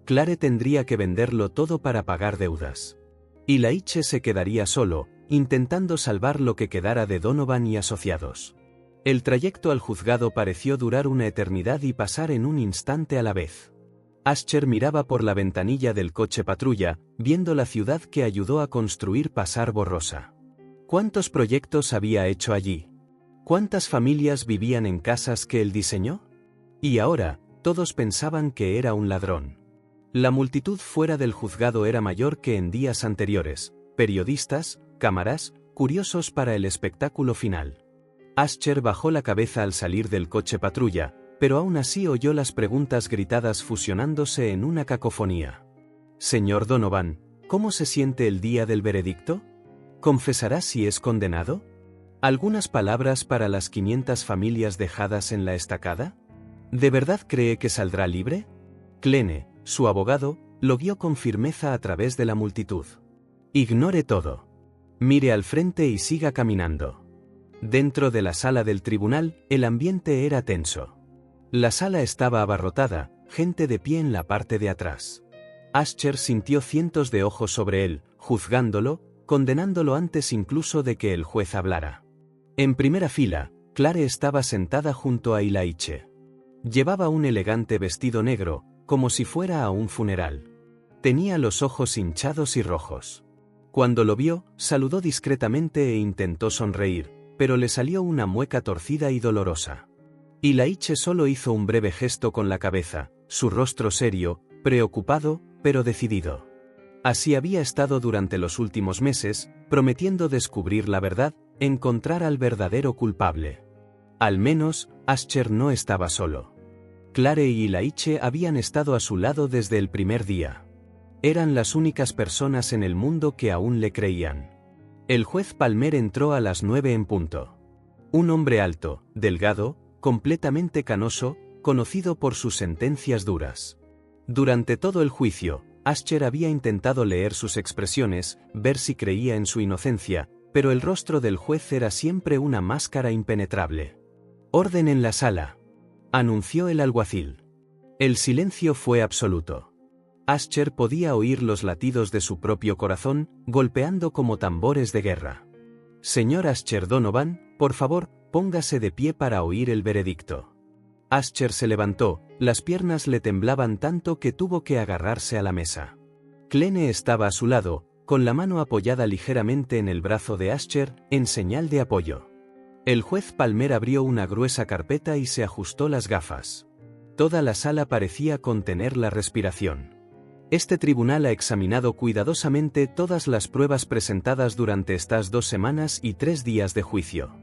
Clare tendría que venderlo todo para pagar deudas. Y Laiche se quedaría solo, intentando salvar lo que quedara de Donovan y asociados. El trayecto al juzgado pareció durar una eternidad y pasar en un instante a la vez. Asher miraba por la ventanilla del coche patrulla, viendo la ciudad que ayudó a construir pasar borrosa. ¿Cuántos proyectos había hecho allí? ¿Cuántas familias vivían en casas que él diseñó? Y ahora, todos pensaban que era un ladrón. La multitud fuera del juzgado era mayor que en días anteriores, periodistas, cámaras, curiosos para el espectáculo final. Asher bajó la cabeza al salir del coche patrulla, pero aún así oyó las preguntas gritadas fusionándose en una cacofonía. Señor Donovan, ¿cómo se siente el día del veredicto? ¿Confesará si es condenado? ¿Algunas palabras para las 500 familias dejadas en la estacada? ¿De verdad cree que saldrá libre? Clene, su abogado, lo guió con firmeza a través de la multitud. Ignore todo. Mire al frente y siga caminando. Dentro de la sala del tribunal, el ambiente era tenso. La sala estaba abarrotada, gente de pie en la parte de atrás. Asher sintió cientos de ojos sobre él, juzgándolo, condenándolo antes incluso de que el juez hablara. En primera fila, Clare estaba sentada junto a Laiche. Llevaba un elegante vestido negro, como si fuera a un funeral. Tenía los ojos hinchados y rojos. Cuando lo vio, saludó discretamente e intentó sonreír, pero le salió una mueca torcida y dolorosa. Ylaiche solo hizo un breve gesto con la cabeza, su rostro serio, preocupado, pero decidido. Así había estado durante los últimos meses, prometiendo descubrir la verdad, encontrar al verdadero culpable. Al menos, Ascher no estaba solo. Clare y Ylaiche habían estado a su lado desde el primer día. Eran las únicas personas en el mundo que aún le creían. El juez Palmer entró a las 9 en punto. Un hombre alto, delgado, completamente canoso, conocido por sus sentencias duras. Durante todo el juicio, Ascher había intentado leer sus expresiones, ver si creía en su inocencia, pero el rostro del juez era siempre una máscara impenetrable. «Orden en la sala», anunció el alguacil. El silencio fue absoluto. Ascher podía oír los latidos de su propio corazón, golpeando como tambores de guerra. «Señor Ascher Donovan, por favor, póngase de pie para oír el veredicto». Ascher se levantó, las piernas le temblaban tanto que tuvo que agarrarse a la mesa. Klene estaba a su lado, con la mano apoyada ligeramente en el brazo de Ascher, en señal de apoyo. El juez Palmer abrió una gruesa carpeta y se ajustó las gafas. Toda la sala parecía contener la respiración. Este tribunal ha examinado cuidadosamente todas las pruebas presentadas durante estas 2 semanas y 3 días de juicio.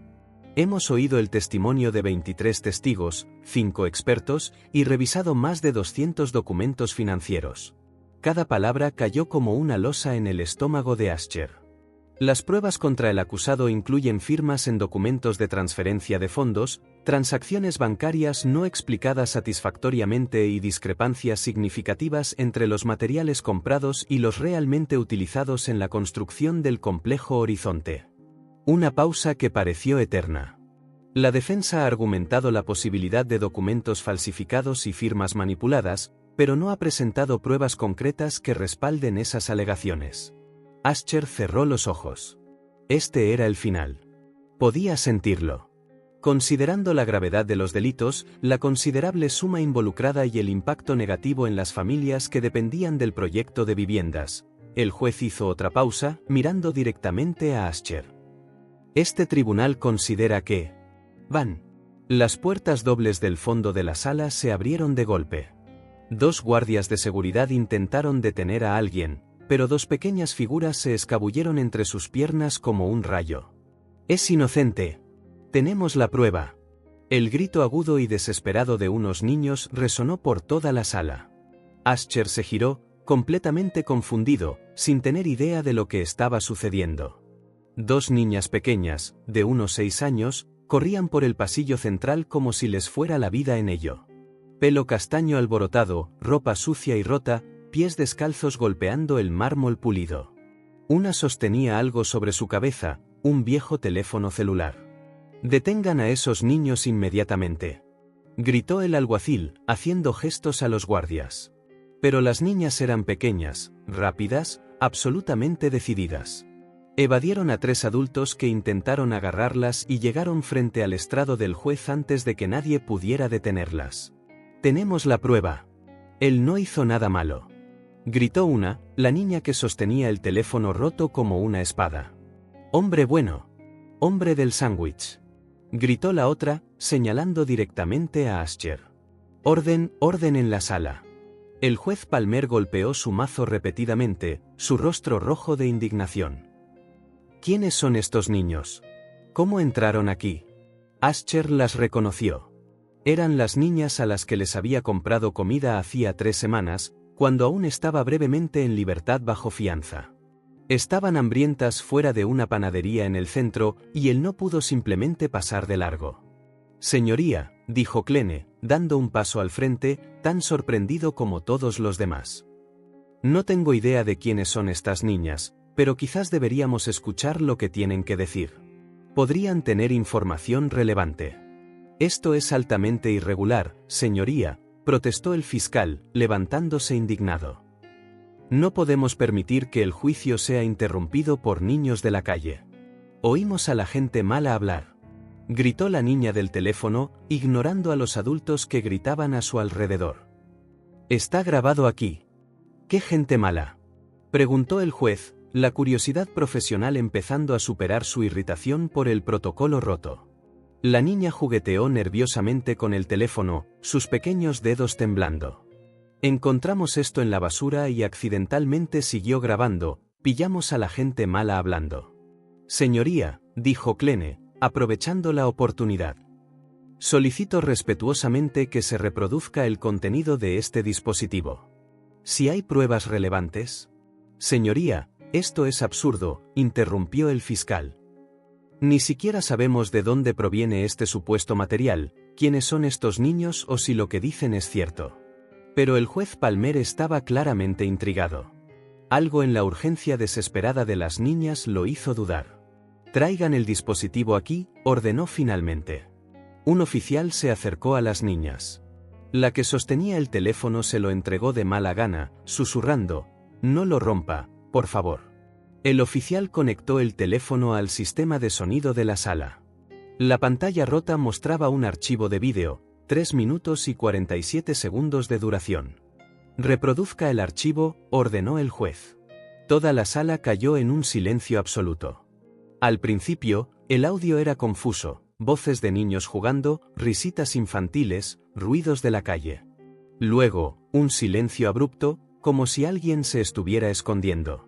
Hemos oído el testimonio de 23 testigos, 5 expertos, y revisado más de 200 documentos financieros. Cada palabra cayó como una losa en el estómago de Ascher. Las pruebas contra el acusado incluyen firmas en documentos de transferencia de fondos, transacciones bancarias no explicadas satisfactoriamente y discrepancias significativas entre los materiales comprados y los realmente utilizados en la construcción del complejo Horizonte. Una pausa que pareció eterna. La defensa ha argumentado la posibilidad de documentos falsificados y firmas manipuladas, pero no ha presentado pruebas concretas que respalden esas alegaciones. Ascher cerró los ojos. Este era el final. Podía sentirlo. Considerando la gravedad de los delitos, la considerable suma involucrada y el impacto negativo en las familias que dependían del proyecto de viviendas, el juez hizo otra pausa, mirando directamente a Ascher. Este tribunal considera que... Van. Las puertas dobles del fondo de la sala se abrieron de golpe. 2 guardias de seguridad intentaron detener a alguien, pero 2 pequeñas figuras se escabulleron entre sus piernas como un rayo. «Es inocente. Tenemos la prueba». El grito agudo y desesperado de unos niños resonó por toda la sala. Ascher se giró, completamente confundido, sin tener idea de lo que estaba sucediendo. 2 niñas pequeñas, de unos 6 años, corrían por el pasillo central como si les fuera la vida en ello. Pelo castaño alborotado, ropa sucia y rota, pies descalzos golpeando el mármol pulido. Una sostenía algo sobre su cabeza, un viejo teléfono celular. «Detengan a esos niños inmediatamente», gritó el alguacil, haciendo gestos a los guardias. Pero las niñas eran pequeñas, rápidas, absolutamente decididas. Evadieron a 3 adultos que intentaron agarrarlas y llegaron frente al estrado del juez antes de que nadie pudiera detenerlas. «Tenemos la prueba. Él no hizo nada malo», gritó una, la niña que sostenía el teléfono roto como una espada. «Hombre bueno. Hombre del sándwich», gritó la otra, señalando directamente a Ascher. «Orden, orden en la sala». El juez Palmer golpeó su mazo repetidamente, su rostro rojo de indignación. «¿Quiénes son estos niños? ¿Cómo entraron aquí?» Ascher las reconoció. Eran las niñas a las que les había comprado comida hacía 3 semanas, cuando aún estaba brevemente en libertad bajo fianza. Estaban hambrientas fuera de una panadería en el centro, y él no pudo simplemente pasar de largo. «Señoría», dijo Klene, dando un paso al frente, tan sorprendido como todos los demás. «No tengo idea de quiénes son estas niñas, pero quizás deberíamos escuchar lo que tienen que decir. Podrían tener información relevante». «Esto es altamente irregular, señoría», protestó el fiscal, levantándose indignado. «No podemos permitir que el juicio sea interrumpido por niños de la calle. Oímos a la gente mala hablar», gritó la niña del teléfono, ignorando a los adultos que gritaban a su alrededor. Está grabado aquí. ¿Qué gente mala?, preguntó el juez, la curiosidad profesional empezando a superar su irritación por el protocolo roto. La niña jugueteó nerviosamente con el teléfono, sus pequeños dedos temblando. Encontramos esto en la basura y accidentalmente siguió grabando, pillamos a la gente mala hablando. Señoría, dijo Klene, aprovechando la oportunidad. Solicito respetuosamente que se reproduzca el contenido de este dispositivo. Si hay pruebas relevantes. Señoría, esto es absurdo, interrumpió el fiscal. Ni siquiera sabemos de dónde proviene este supuesto material, quiénes son estos niños o si lo que dicen es cierto. Pero el juez Palmer estaba claramente intrigado. Algo en la urgencia desesperada de las niñas lo hizo dudar. Traigan el dispositivo aquí, ordenó finalmente. Un oficial se acercó a las niñas. La que sostenía el teléfono se lo entregó de mala gana, susurrando, «No lo rompa, por favor». El oficial conectó el teléfono al sistema de sonido de la sala. La pantalla rota mostraba un archivo de vídeo, 3 minutos y 47 segundos de duración. Reproduzca el archivo, ordenó el juez. Toda la sala cayó en un silencio absoluto. Al principio, el audio era confuso, voces de niños jugando, risitas infantiles, ruidos de la calle. Luego, un silencio abrupto, como si alguien se estuviera escondiendo.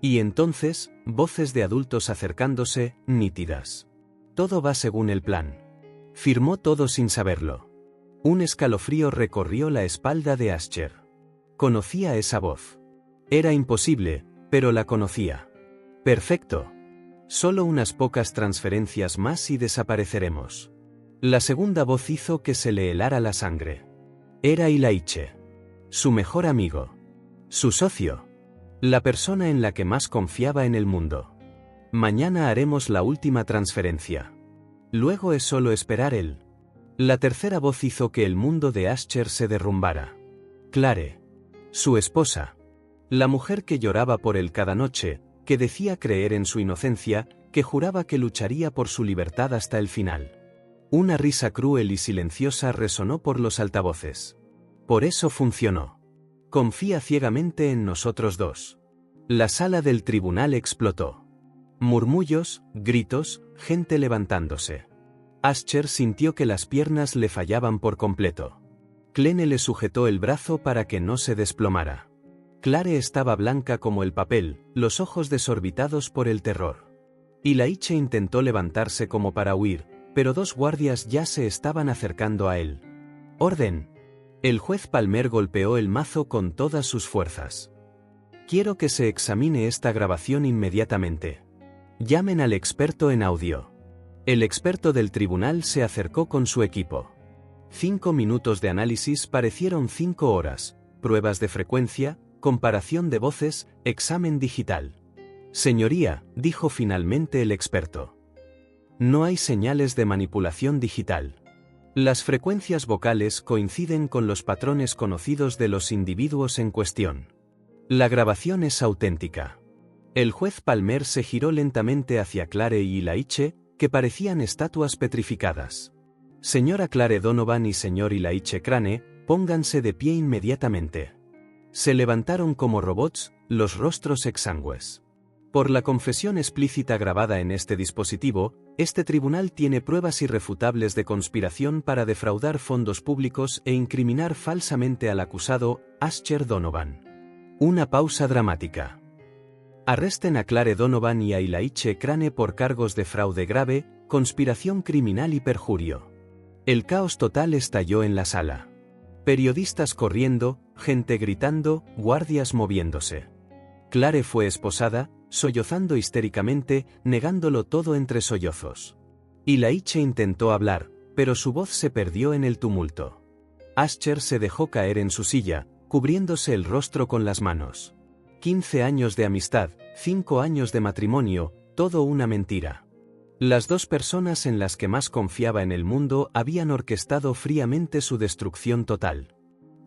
Y entonces, voces de adultos acercándose, nítidas. Todo va según el plan. Firmó todo sin saberlo. Un escalofrío recorrió la espalda de Ascher. Conocía esa voz. Era imposible, pero la conocía. Perfecto. Solo unas pocas transferencias más y desapareceremos. La segunda voz hizo que se le helara la sangre. Era Ilaiche. Su mejor amigo. Su socio. La persona en la que más confiaba en el mundo. Mañana haremos la última transferencia. Luego es solo esperar él. La tercera voz hizo que el mundo de Ascher se derrumbara. Clare. Su esposa. La mujer que lloraba por él cada noche, que decía creer en su inocencia, que juraba que lucharía por su libertad hasta el final. Una risa cruel y silenciosa resonó por los altavoces. Por eso funcionó. Confía ciegamente en nosotros dos. La sala del tribunal explotó. Murmullos, gritos, gente levantándose. Ascher sintió que las piernas le fallaban por completo. Klene le sujetó el brazo para que no se desplomara. Clare estaba blanca como el papel, los ojos desorbitados por el terror. Ilaiche intentó levantarse como para huir, pero 2 guardias ya se estaban acercando a él. ¡Orden! El juez Palmer golpeó el mazo con todas sus fuerzas. Quiero que se examine esta grabación inmediatamente. Llamen al experto en audio. El experto del tribunal se acercó con su equipo. 5 minutos de análisis parecieron 5 horas, pruebas de frecuencia, comparación de voces, examen digital. Señoría, dijo finalmente el experto. No hay señales de manipulación digital. Las frecuencias vocales coinciden con los patrones conocidos de los individuos en cuestión. La grabación es auténtica. El juez Palmer se giró lentamente hacia Clare y Ilaiche, que parecían estatuas petrificadas. Señora Clare Donovan y señor Ilaiche Crane, pónganse de pie inmediatamente. Se levantaron como robots, los rostros exangües. Por la confesión explícita grabada en este dispositivo, este tribunal tiene pruebas irrefutables de conspiración para defraudar fondos públicos e incriminar falsamente al acusado, Ascher Donovan. Una pausa dramática. Arresten a Clare Donovan y a Ilaiche Crane por cargos de fraude grave, conspiración criminal y perjurio. El caos total estalló en la sala. Periodistas corriendo, gente gritando, guardias moviéndose. Clare fue esposada, sollozando histéricamente, negándolo todo entre sollozos. Ilaiche intentó hablar, pero su voz se perdió en el tumulto. Ascher se dejó caer en su silla, cubriéndose el rostro con las manos. 15 años de amistad, 5 años de matrimonio, todo una mentira. Las 2 personas en las que más confiaba en el mundo habían orquestado fríamente su destrucción total.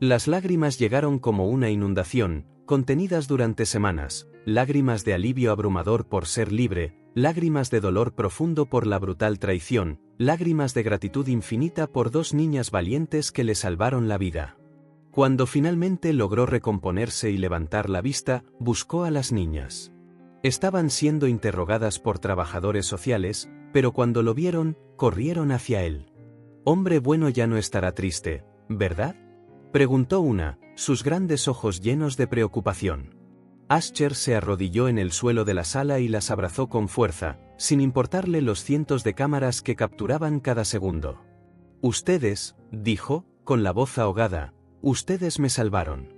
Las lágrimas llegaron como una inundación, contenidas durante semanas, lágrimas de alivio abrumador por ser libre, lágrimas de dolor profundo por la brutal traición, lágrimas de gratitud infinita por 2 niñas valientes que le salvaron la vida. Cuando finalmente logró recomponerse y levantar la vista, buscó a las niñas. Estaban siendo interrogadas por trabajadores sociales, pero cuando lo vieron, corrieron hacia él. «Hombre bueno ya no estará triste, ¿verdad?», preguntó una, sus grandes ojos llenos de preocupación. Ascher se arrodilló en el suelo de la sala y las abrazó con fuerza, sin importarle los cientos de cámaras que capturaban cada segundo. «Ustedes», dijo, con la voz ahogada, «ustedes me salvaron».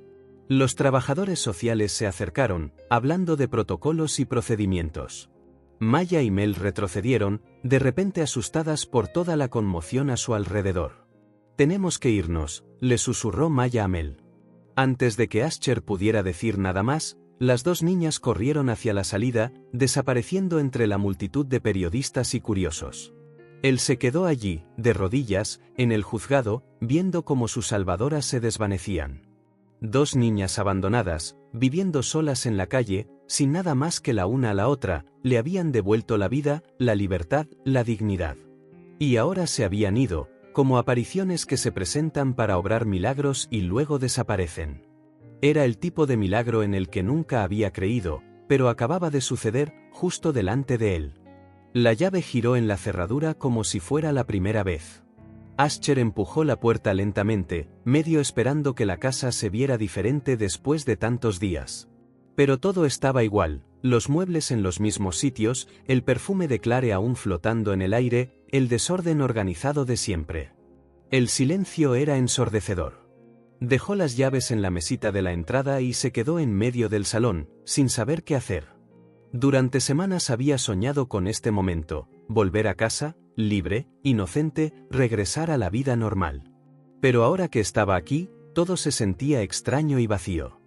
Los trabajadores sociales se acercaron, hablando de protocolos y procedimientos. Maya y Mel retrocedieron, de repente asustadas por toda la conmoción a su alrededor. «Tenemos que irnos», le susurró Maya a Mel. Antes de que Ascher pudiera decir nada más, las dos niñas corrieron hacia la salida, desapareciendo entre la multitud de periodistas y curiosos. Él se quedó allí, de rodillas, en el juzgado, viendo cómo sus salvadoras se desvanecían. Dos niñas abandonadas, viviendo solas en la calle, sin nada más que la una a la otra, le habían devuelto la vida, la libertad, la dignidad. Y ahora se habían ido, como apariciones que se presentan para obrar milagros y luego desaparecen. Era el tipo de milagro en el que nunca había creído, pero acababa de suceder, justo delante de él. La llave giró en la cerradura como si fuera la primera vez. Ascher empujó la puerta lentamente, medio esperando que la casa se viera diferente después de tantos días. Pero todo estaba igual, los muebles en los mismos sitios, el perfume de Clare aún flotando en el aire, el desorden organizado de siempre. El silencio era ensordecedor. Dejó las llaves en la mesita de la entrada y se quedó en medio del salón, sin saber qué hacer. Durante semanas había soñado con este momento, volver a casa, libre, inocente, regresar a la vida normal. Pero ahora que estaba aquí, todo se sentía extraño y vacío.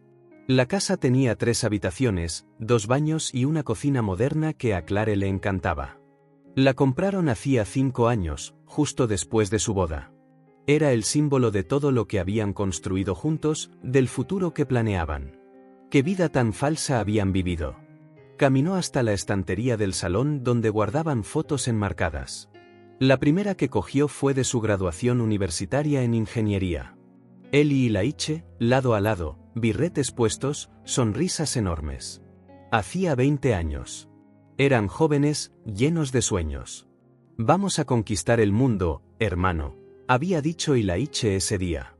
La casa tenía 3 habitaciones, 2 baños y una cocina moderna que a Clare le encantaba. La compraron hacía 5 años, justo después de su boda. Era el símbolo de todo lo que habían construido juntos, del futuro que planeaban. ¿Qué vida tan falsa habían vivido? Caminó hasta la estantería del salón donde guardaban fotos enmarcadas. La primera que cogió fue de su graduación universitaria en ingeniería. Eli y Laiche, lado a lado, birretes puestos, sonrisas enormes. Hacía 20 años. Eran jóvenes, llenos de sueños. «Vamos a conquistar el mundo, hermano», había dicho Laiche ese día.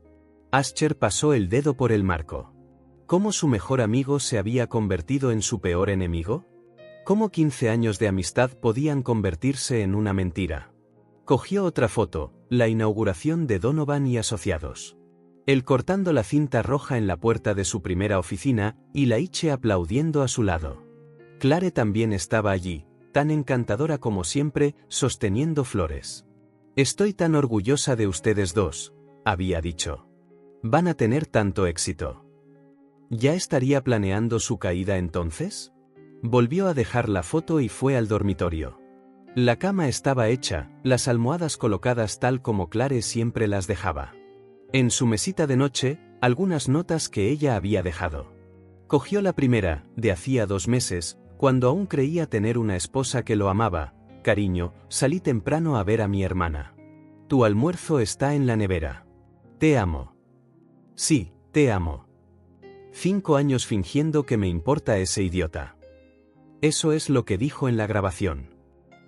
Ascher pasó el dedo por el marco. ¿Cómo su mejor amigo se había convertido en su peor enemigo? ¿Cómo 15 años de amistad podían convertirse en una mentira? Cogió otra foto, la inauguración de Donovan y Asociados. Él cortando la cinta roja en la puerta de su primera oficina, y Laiche aplaudiendo a su lado. Clare también estaba allí, tan encantadora como siempre, sosteniendo flores. «Estoy tan orgullosa de ustedes dos», había dicho. «Van a tener tanto éxito». ¿Ya estaría planeando su caída entonces? Volvió a dejar la foto y fue al dormitorio. La cama estaba hecha, las almohadas colocadas tal como Clare siempre las dejaba. En su mesita de noche, algunas notas que ella había dejado. Cogió la primera, de hacía 2 meses, cuando aún creía tener una esposa que lo amaba. «Cariño, salí temprano a ver a mi hermana. Tu almuerzo está en la nevera. Te amo». «Sí, te amo. 5 años fingiendo que me importa ese idiota». Eso es lo que dijo en la grabación.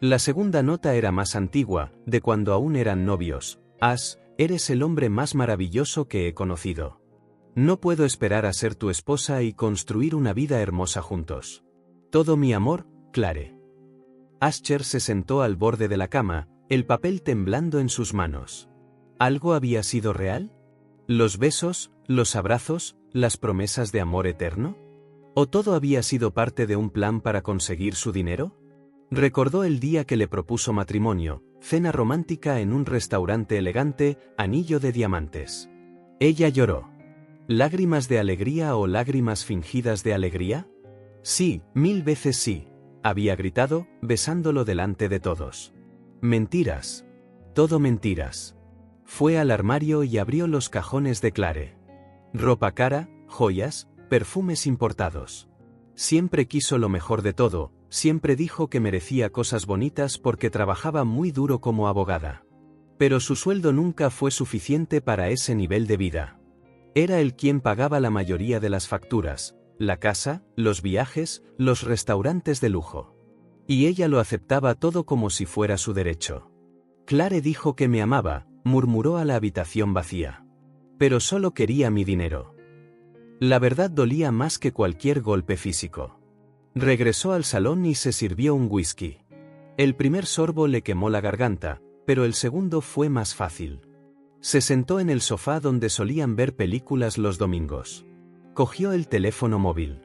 La segunda nota era más antigua, de cuando aún eran novios. «As, eres el hombre más maravilloso que he conocido. No puedo esperar a ser tu esposa y construir una vida hermosa juntos. Todo mi amor, Clare». Ascher se sentó al borde de la cama, el papel temblando en sus manos. ¿Algo había sido real? ¿Los besos, los abrazos, las promesas de amor eterno? ¿O todo había sido parte de un plan para conseguir su dinero? Recordó el día que le propuso matrimonio, cena romántica en un restaurante elegante, anillo de diamantes. Ella lloró. ¿Lágrimas de alegría o lágrimas fingidas de alegría? Sí, 1000 veces sí, había gritado, besándolo delante de todos. Mentiras. Todo mentiras. Fue al armario y abrió los cajones de Clare. Ropa cara, joyas, perfumes importados. Siempre quiso lo mejor de todo, siempre dijo que merecía cosas bonitas porque trabajaba muy duro como abogada. Pero su sueldo nunca fue suficiente para ese nivel de vida. Era él quien pagaba la mayoría de las facturas, la casa, los viajes, los restaurantes de lujo. Y ella lo aceptaba todo como si fuera su derecho. Clare dijo que me amaba, murmuró a la habitación vacía. Pero solo quería mi dinero. La verdad dolía más que cualquier golpe físico. Regresó al salón y se sirvió un whisky. El primer sorbo le quemó la garganta, pero el segundo fue más fácil. Se sentó en el sofá donde solían ver películas los domingos. Cogió el teléfono móvil.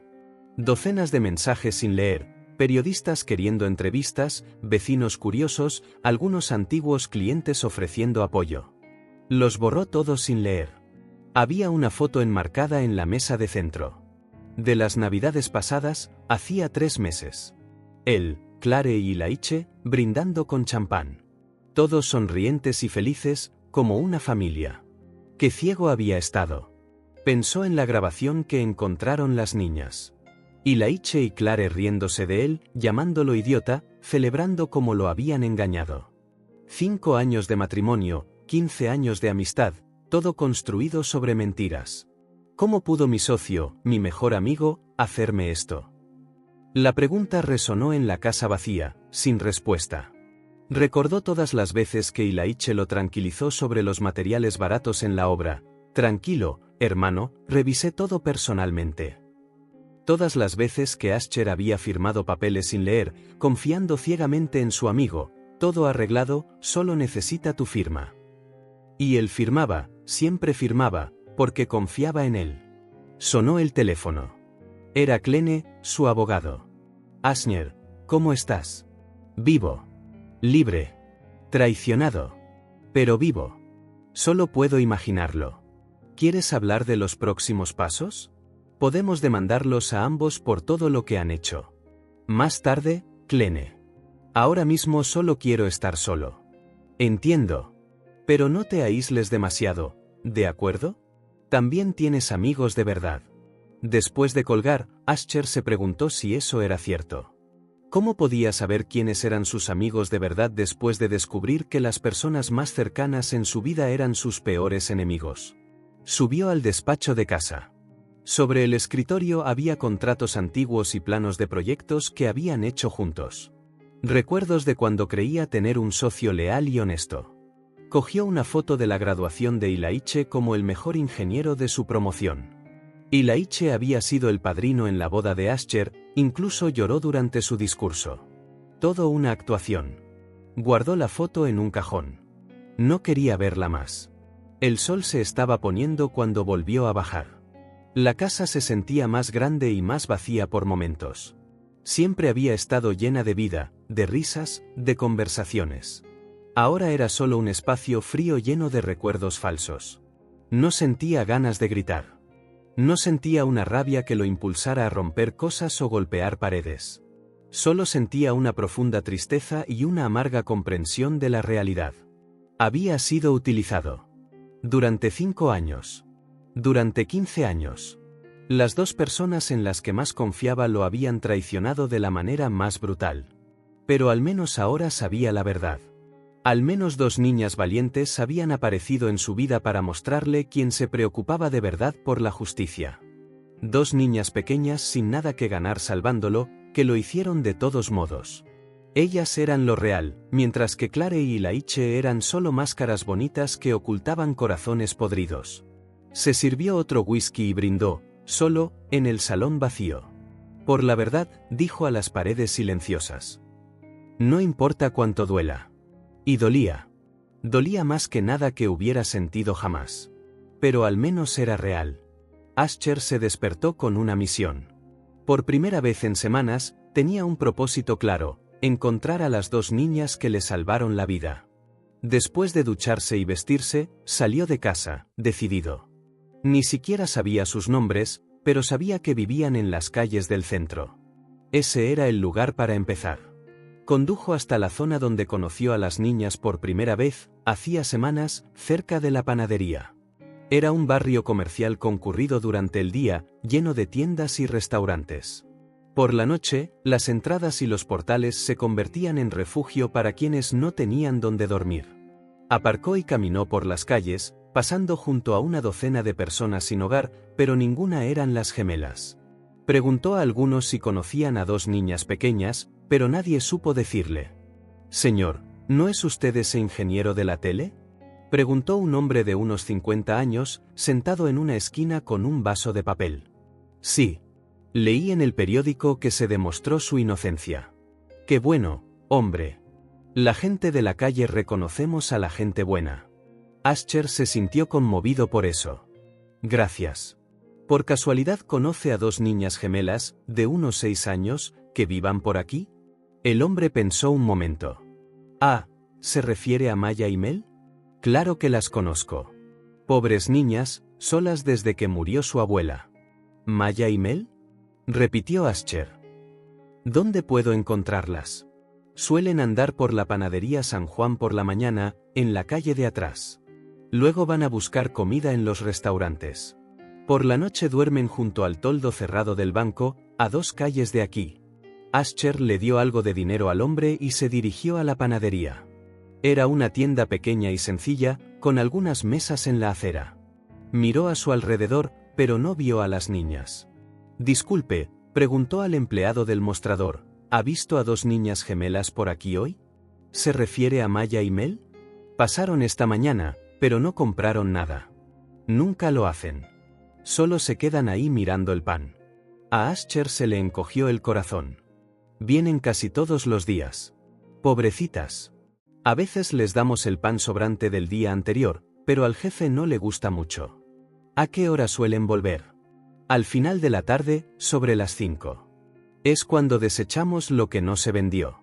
Docenas de mensajes sin leer, periodistas queriendo entrevistas, vecinos curiosos, algunos antiguos clientes ofreciendo apoyo. Los borró todos sin leer. Había una foto enmarcada en la mesa de centro. De las navidades pasadas, hacía 3 meses. Él, Clare y Ilaiche, brindando con champán. Todos sonrientes y felices, como una familia. Qué ciego había estado. Pensó en la grabación que encontraron las niñas. Ilaiche y Clare riéndose de él, llamándolo idiota, celebrando como lo habían engañado. 5 años de matrimonio, 15 años de amistad, todo construido sobre mentiras. ¿Cómo pudo mi socio, mi mejor amigo, hacerme esto? La pregunta resonó en la casa vacía, sin respuesta. Recordó todas las veces que Ilaiche lo tranquilizó sobre los materiales baratos en la obra. Tranquilo, hermano, revisé todo personalmente. Todas las veces que Ascher había firmado papeles sin leer, confiando ciegamente en su amigo, todo arreglado, solo necesita tu firma. Y él firmaba, siempre firmaba, porque confiaba en él. Sonó el teléfono. Era Klene, su abogado. Ascher, ¿cómo estás? Vivo. Libre. Traicionado. Pero vivo. Solo puedo imaginarlo. ¿Quieres hablar de los próximos pasos? Podemos demandarlos a ambos por todo lo que han hecho. Más tarde, Klene. Ahora mismo solo quiero estar solo. Entiendo. Pero no te aísles demasiado, ¿de acuerdo? También tienes amigos de verdad. Después de colgar, Ascher se preguntó si eso era cierto. ¿Cómo podía saber quiénes eran sus amigos de verdad después de descubrir que las personas más cercanas en su vida eran sus peores enemigos? Subió al despacho de casa. Sobre el escritorio había contratos antiguos y planos de proyectos que habían hecho juntos. Recuerdos de cuando creía tener un socio leal y honesto. Cogió una foto de la graduación de Ilaiche como el mejor ingeniero de su promoción. Ilaiche había sido el padrino en la boda de Ascher, incluso lloró durante su discurso. Todo una actuación. Guardó la foto en un cajón. No quería verla más. El sol se estaba poniendo cuando volvió a bajar. La casa se sentía más grande y más vacía por momentos. Siempre había estado llena de vida, de risas, de conversaciones. Ahora era solo un espacio frío lleno de recuerdos falsos. No sentía ganas de gritar. No sentía una rabia que lo impulsara a romper cosas o golpear paredes. Solo sentía una profunda tristeza y una amarga comprensión de la realidad. Había sido utilizado. Durante 5 años. Durante 15 años. Las 2 personas en las que más confiaba lo habían traicionado de la manera más brutal. Pero al menos ahora sabía la verdad. Al menos 2 niñas valientes habían aparecido en su vida para mostrarle quién se preocupaba de verdad por la justicia. 2 niñas pequeñas sin nada que ganar salvándolo, que lo hicieron de todos modos. Ellas eran lo real, mientras que Clare y Ilaiche eran solo máscaras bonitas que ocultaban corazones podridos. Se sirvió otro whisky y brindó, solo, en el salón vacío. Por la verdad, dijo a las paredes silenciosas. No importa cuánto duela. Y dolía. Dolía más que nada que hubiera sentido jamás. Pero al menos era real. Ascher se despertó con una misión. Por primera vez en semanas, tenía un propósito claro, encontrar a las 2 niñas que le salvaron la vida. Después de ducharse y vestirse, salió de casa, decidido. Ni siquiera sabía sus nombres, pero sabía que vivían en las calles del centro. Ese era el lugar para empezar. Condujo hasta la zona donde conoció a las niñas por primera vez, hacía semanas, cerca de la panadería. Era un barrio comercial concurrido durante el día, lleno de tiendas y restaurantes. Por la noche, las entradas y los portales se convertían en refugio para quienes no tenían dónde dormir. Aparcó y caminó por las calles, pasando junto a una docena de personas sin hogar, pero ninguna eran las gemelas. Preguntó a algunos si conocían a dos niñas pequeñas, pero nadie supo decirle. «Señor, ¿no es usted ese ingeniero de la tele?», preguntó un hombre de unos 50 años, sentado en una esquina con un vaso de papel. «Sí. Leí en el periódico que se demostró su inocencia». «Qué bueno, hombre. La gente de la calle reconocemos a la gente buena». Ascher se sintió conmovido por eso. «Gracias. ¿Por casualidad conoce a dos niñas gemelas, de unos 6 años, que vivan por aquí?». El hombre pensó un momento. «Ah, ¿se refiere a Maya y Mel? Claro que las conozco. Pobres niñas, solas desde que murió su abuela». «¿Maya y Mel?», repitió Ascher. «¿Dónde puedo encontrarlas?». «Suelen andar por la panadería San Juan por la mañana, en la calle de atrás. Luego van a buscar comida en los restaurantes. Por la noche duermen junto al toldo cerrado del banco, a 2 calles de aquí». Ascher le dio algo de dinero al hombre y se dirigió a la panadería. Era una tienda pequeña y sencilla, con algunas mesas en la acera. Miró a su alrededor, pero no vio a las niñas. «Disculpe», preguntó al empleado del mostrador, «¿ha visto a dos niñas gemelas por aquí hoy? ¿Se refiere a Maya y Mel? Pasaron esta mañana, pero no compraron nada. Nunca lo hacen. Solo se quedan ahí mirando el pan». A Ascher se le encogió el corazón. «Vienen casi todos los días. Pobrecitas. A veces les damos el pan sobrante del día anterior, pero al jefe no le gusta mucho». «¿A qué hora suelen volver?». «Al final de la tarde, sobre las 5. Es cuando desechamos lo que no se vendió».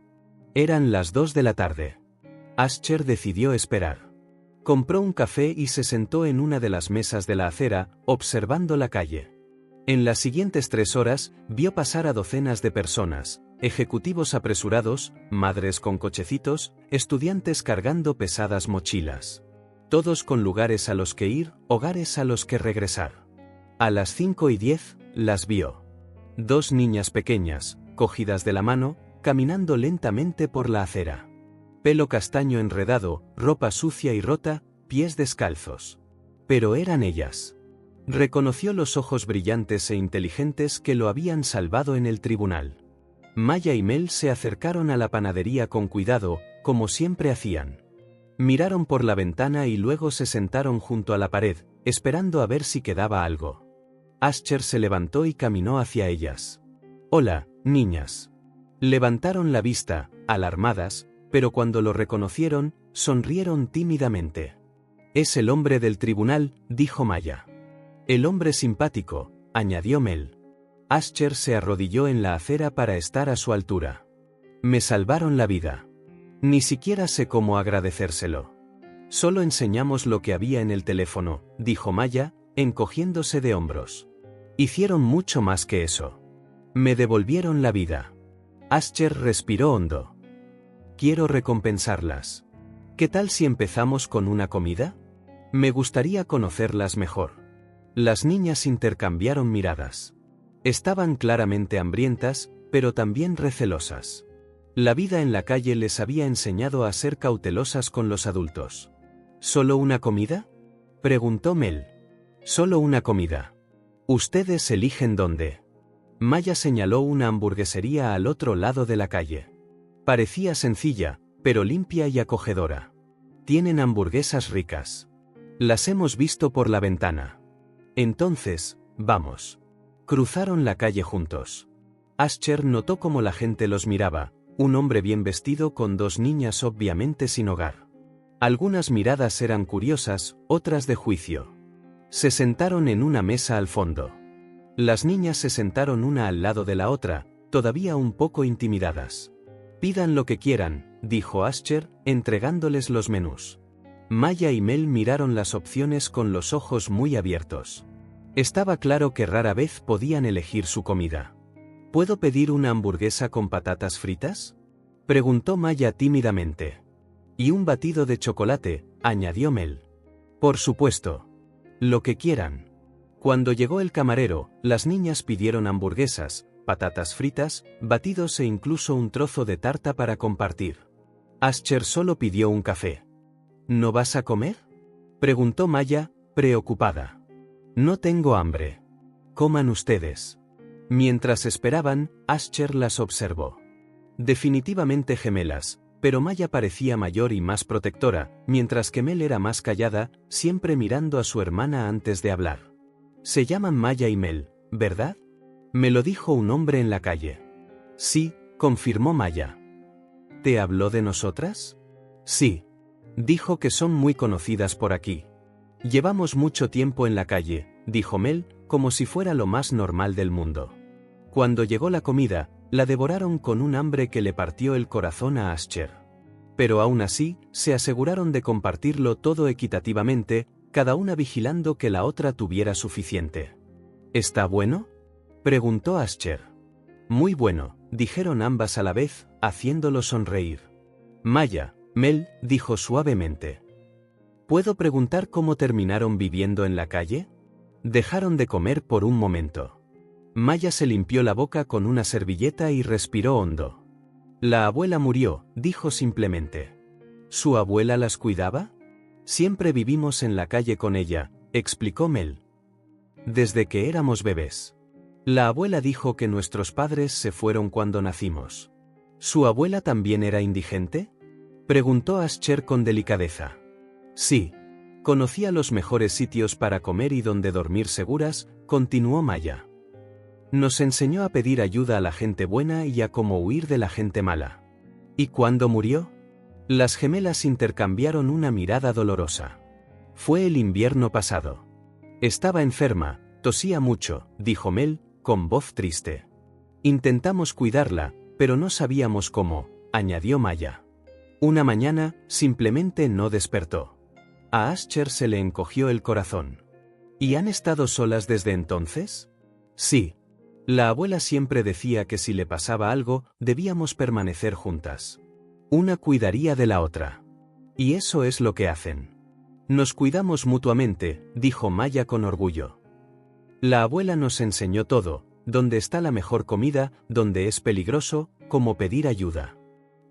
Eran las 2 de la tarde. Ascher decidió esperar. Compró un café y se sentó en una de las mesas de la acera, observando la calle. En las siguientes 3 horas, vio pasar a docenas de personas, ejecutivos apresurados, madres con cochecitos, estudiantes cargando pesadas mochilas. Todos con lugares a los que ir, hogares a los que regresar. A las 5:10, las vio. 2 niñas pequeñas, cogidas de la mano, caminando lentamente por la acera. Pelo castaño enredado, ropa sucia y rota, pies descalzos. Pero eran ellas. Reconoció los ojos brillantes e inteligentes que lo habían salvado en el tribunal. Maya y Mel se acercaron a la panadería con cuidado, como siempre hacían. Miraron por la ventana y luego se sentaron junto a la pared, esperando a ver si quedaba algo. Ascher se levantó y caminó hacia ellas. «Hola, niñas». Levantaron la vista, alarmadas, pero cuando lo reconocieron, sonrieron tímidamente. «Es el hombre del tribunal», dijo Maya. «El hombre simpático», añadió Mel. Ascher se arrodilló en la acera para estar a su altura. «Me salvaron la vida. Ni siquiera sé cómo agradecérselo. Solo enseñamos lo que había en el teléfono», dijo Maya, encogiéndose de hombros. «Hicieron mucho más que eso. Me devolvieron la vida». Ascher respiró hondo. «Quiero recompensarlas. ¿Qué tal si empezamos con una comida? Me gustaría conocerlas mejor». Las niñas intercambiaron miradas. Estaban claramente hambrientas, pero también recelosas. La vida en la calle les había enseñado a ser cautelosas con los adultos. «¿Solo una comida?», preguntó Mel. «Solo una comida. Ustedes eligen dónde». Maya señaló una hamburguesería al otro lado de la calle. Parecía sencilla, pero limpia y acogedora. «Tienen hamburguesas ricas. Las hemos visto por la ventana». «Entonces, vamos». Cruzaron la calle juntos. Ascher notó cómo la gente los miraba, un hombre bien vestido con 2 niñas obviamente sin hogar. Algunas miradas eran curiosas, otras de juicio. Se sentaron en una mesa al fondo. Las niñas se sentaron una al lado de la otra, todavía un poco intimidadas. «Pidan lo que quieran», dijo Ascher, entregándoles los menús. Maya y Mel miraron las opciones con los ojos muy abiertos. Estaba claro que rara vez podían elegir su comida. «¿Puedo pedir una hamburguesa con patatas fritas?», preguntó Maya tímidamente. «Y un batido de chocolate», añadió Mel. «Por supuesto. Lo que quieran». Cuando llegó el camarero, las niñas pidieron hamburguesas, patatas fritas, batidos e incluso un trozo de tarta para compartir. Ascher solo pidió un café. «¿No vas a comer?», Preguntó Maya, preocupada. No tengo hambre. Coman ustedes. Mientras esperaban, Ascher las observó. Definitivamente gemelas, pero Maya parecía mayor y más protectora, mientras que Mel era más callada, siempre mirando a su hermana antes de hablar. Se llaman Maya y Mel, ¿verdad? Me lo dijo un hombre en la calle. Sí, confirmó Maya. ¿Te habló de nosotras? Sí. Dijo que son muy conocidas por aquí. Llevamos mucho tiempo en la calle, dijo Mel, como si fuera lo más normal del mundo. Cuando llegó la comida, la devoraron con un hambre que le partió el corazón a Ascher. Pero aún así, se aseguraron de compartirlo todo equitativamente, cada una vigilando que la otra tuviera suficiente. ¿Está bueno?, preguntó Ascher. Muy bueno, dijeron ambas a la vez, haciéndolo sonreír. Maya, Mel, dijo suavemente. ¿Puedo preguntar cómo terminaron viviendo en la calle? Dejaron de comer por un momento. Maya se limpió la boca con una servilleta y respiró hondo. La abuela murió, dijo simplemente. ¿Su abuela las cuidaba? Siempre vivimos en la calle con ella, explicó Mel. Desde que éramos bebés. La abuela dijo que nuestros padres se fueron cuando nacimos. ¿Su abuela también era indigente?, preguntó Ascher con delicadeza. Sí. Conocía los mejores sitios para comer y donde dormir seguras, continuó Maya. Nos enseñó a pedir ayuda a la gente buena y a cómo huir de la gente mala. ¿Y cuándo murió? Las gemelas intercambiaron una mirada dolorosa. Fue el invierno pasado. Estaba enferma, tosía mucho, dijo Mel, con voz triste. Intentamos cuidarla, pero no sabíamos cómo, añadió Maya. Una mañana, simplemente no despertó. A Ascher se le encogió el corazón. ¿Y han estado solas desde entonces? Sí. La abuela siempre decía que si le pasaba algo, debíamos permanecer juntas. Una cuidaría de la otra. Y eso es lo que hacen. Nos cuidamos mutuamente, dijo Maya con orgullo. La abuela nos enseñó todo, dónde está la mejor comida, dónde es peligroso, cómo pedir ayuda.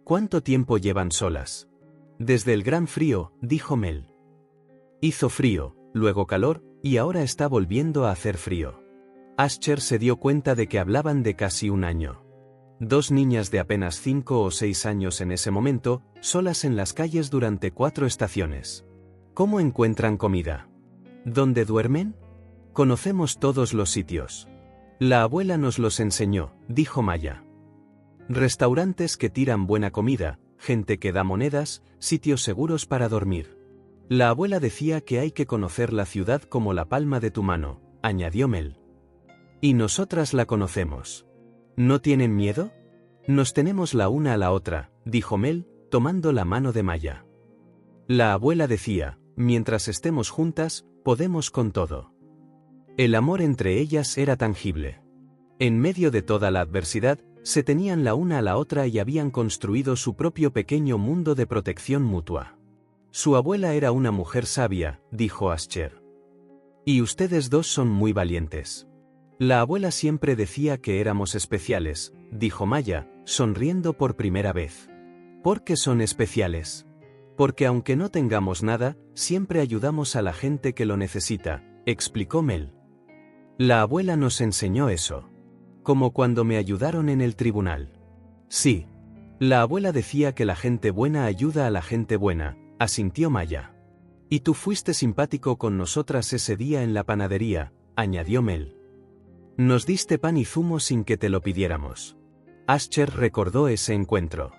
¿Cuánto tiempo llevan solas? Desde el gran frío, dijo Mel. Hizo frío, luego calor, y ahora está volviendo a hacer frío. Ascher se dio cuenta de que hablaban de casi un año. Dos niñas de apenas 5 o 6 años en ese momento, solas en las calles durante 4 estaciones. ¿Cómo encuentran comida? ¿Dónde duermen? Conocemos todos los sitios. La abuela nos los enseñó, dijo Maya. Restaurantes que tiran buena comida, gente que da monedas, sitios seguros para dormir. La abuela decía que hay que conocer la ciudad como la palma de tu mano, añadió Mel. Y nosotras la conocemos. ¿No tienen miedo? Nos tenemos la una a la otra, dijo Mel, tomando la mano de Maya. La abuela decía, mientras estemos juntas, podemos con todo. El amor entre ellas era tangible. En medio de toda la adversidad, se tenían la una a la otra y habían construido su propio pequeño mundo de protección mutua. Su abuela era una mujer sabia, dijo Ascher. Y ustedes dos son muy valientes. La abuela siempre decía que éramos especiales, dijo Maya, sonriendo por primera vez. ¿Por qué son especiales? Porque aunque no tengamos nada, siempre ayudamos a la gente que lo necesita, explicó Mel. La abuela nos enseñó eso. Como cuando me ayudaron en el tribunal. Sí. La abuela decía que la gente buena ayuda a la gente buena, asintió Maya. Y tú fuiste simpático con nosotras ese día en la panadería, añadió Mel. Nos diste pan y zumo sin que te lo pidiéramos. Ascher recordó ese encuentro.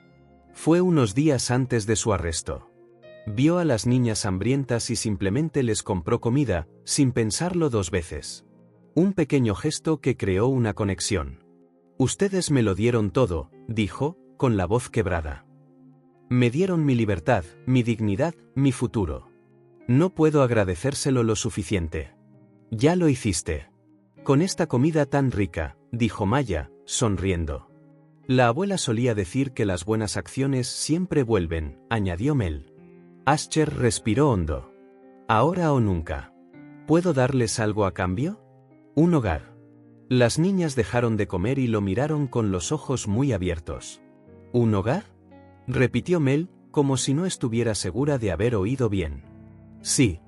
Fue unos días antes de su arresto. Vio a las niñas hambrientas y simplemente les compró comida, sin pensarlo 2 veces. Un pequeño gesto que creó una conexión. Ustedes me lo dieron todo, dijo, con la voz quebrada. Me dieron mi libertad, mi dignidad, mi futuro. No puedo agradecérselo lo suficiente. Ya lo hiciste. Con esta comida tan rica, dijo Maya, sonriendo. La abuela solía decir que las buenas acciones siempre vuelven, añadió Mel. Ascher respiró hondo. ¿Ahora o nunca? ¿Puedo darles algo a cambio? Un hogar. Las niñas dejaron de comer y lo miraron con los ojos muy abiertos. ¿Un hogar?, repitió Mel, como si no estuviera segura de haber oído bien. Sí.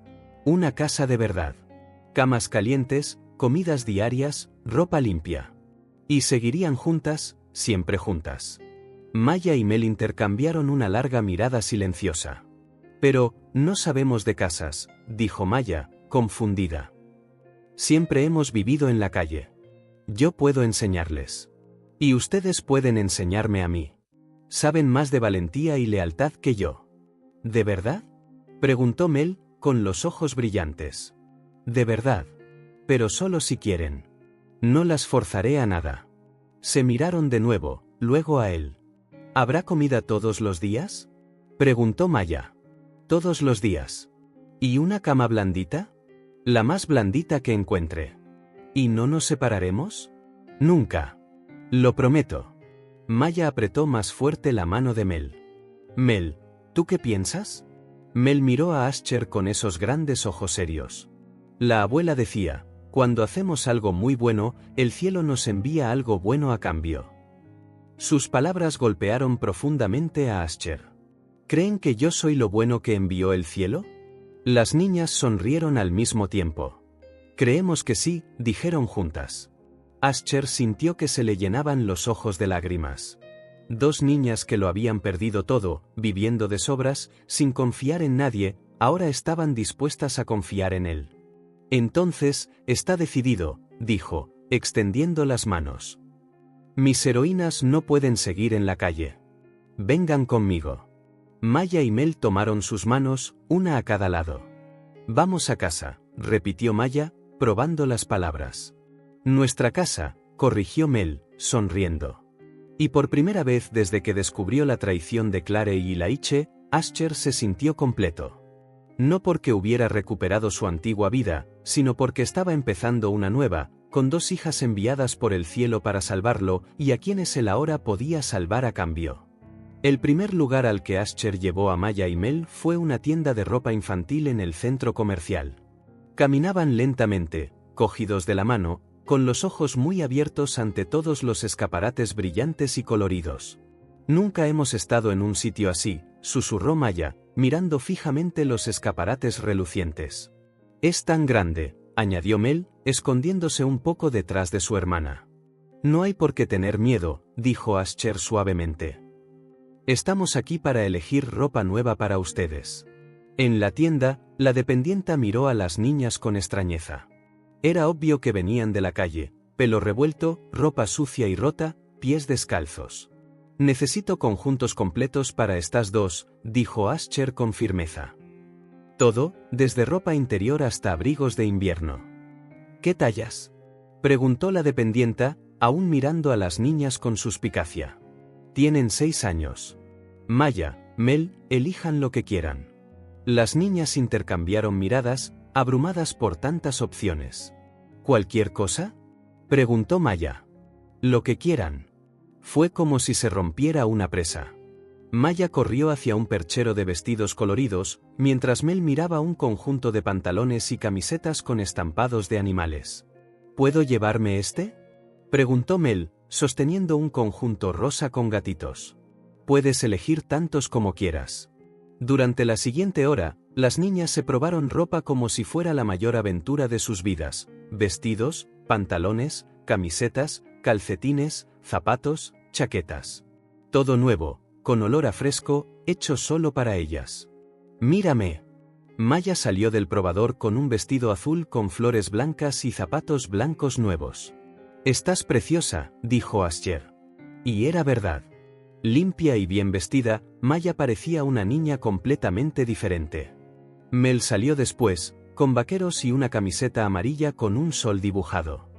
Una casa de verdad. Camas calientes, comidas diarias, ropa limpia. Y seguirían juntas, siempre juntas. Maya y Mel intercambiaron una larga mirada silenciosa. Pero, no sabemos de casas, dijo Maya, confundida. Siempre hemos vivido en la calle. Yo puedo enseñarles. Y ustedes pueden enseñarme a mí. Saben más de valentía y lealtad que yo. ¿De verdad? Preguntó Mel, con los ojos brillantes. De verdad. Pero solo si quieren. No las forzaré a nada. Se miraron de nuevo, luego a él. ¿Habrá comida todos los días? Preguntó Maya. Todos los días. ¿Y una cama blandita? La más blandita que encuentre. ¿Y no nos separaremos? Nunca. Lo prometo. Maya apretó más fuerte la mano de Mel. Mel, ¿tú qué piensas? Mel miró a Ascher con esos grandes ojos serios. La abuela decía, cuando hacemos algo muy bueno, el cielo nos envía algo bueno a cambio. Sus palabras golpearon profundamente a Ascher. ¿Creen que yo soy lo bueno que envió el cielo? Las niñas sonrieron al mismo tiempo. Creemos que sí, dijeron juntas. Ascher sintió que se le llenaban los ojos de lágrimas. Dos niñas que lo habían perdido todo, viviendo de sobras, sin confiar en nadie, ahora estaban dispuestas a confiar en él. Entonces, está decidido, dijo, extendiendo las manos. Mis heroínas no pueden seguir en la calle. Vengan conmigo. Maya y Mel tomaron sus manos, una a cada lado. Vamos a casa, repitió Maya, probando las palabras. Nuestra casa, corrigió Mel, sonriendo. Y por primera vez desde que descubrió la traición de Clare y Laiche, Ascher se sintió completo. No porque hubiera recuperado su antigua vida, sino porque estaba empezando una nueva, con dos hijas enviadas por el cielo para salvarlo, y a quienes él ahora podía salvar a cambio. El primer lugar al que Ascher llevó a Maya y Mel fue una tienda de ropa infantil en el centro comercial. Caminaban lentamente, cogidos de la mano, con los ojos muy abiertos ante todos los escaparates brillantes y coloridos. Nunca hemos estado en un sitio así, susurró Maya, mirando fijamente los escaparates relucientes. Es tan grande, añadió Mel, escondiéndose un poco detrás de su hermana. No hay por qué tener miedo, dijo Ascher suavemente. Estamos aquí para elegir ropa nueva para ustedes. En la tienda, la dependienta miró a las niñas con extrañeza. Era obvio que venían de la calle, pelo revuelto, ropa sucia y rota, pies descalzos. Necesito conjuntos completos para estas dos, dijo Ascher con firmeza. Todo, desde ropa interior hasta abrigos de invierno. ¿Qué tallas? Preguntó la dependienta, aún mirando a las niñas con suspicacia. Tienen 6 años. Maya, Mel, elijan lo que quieran. Las niñas intercambiaron miradas, abrumadas por tantas opciones. ¿Cualquier cosa? Preguntó Maya. Lo que quieran. Fue como si se rompiera una presa. Maya corrió hacia un perchero de vestidos coloridos, mientras Mel miraba un conjunto de pantalones y camisetas con estampados de animales. ¿Puedo llevarme este? Preguntó Mel, sosteniendo un conjunto rosa con gatitos. Puedes elegir tantos como quieras. Durante la siguiente hora, las niñas se probaron ropa como si fuera la mayor aventura de sus vidas: vestidos, pantalones, camisetas, calcetines, zapatos, chaquetas. Todo nuevo, con olor a fresco, hecho solo para ellas. ¡Mírame! Maya salió del probador con un vestido azul con flores blancas y zapatos blancos nuevos. Estás preciosa, dijo Ascher. Y era verdad. Limpia y bien vestida, Maya parecía una niña completamente diferente. Mel salió después, con vaqueros y una camiseta amarilla con un sol dibujado.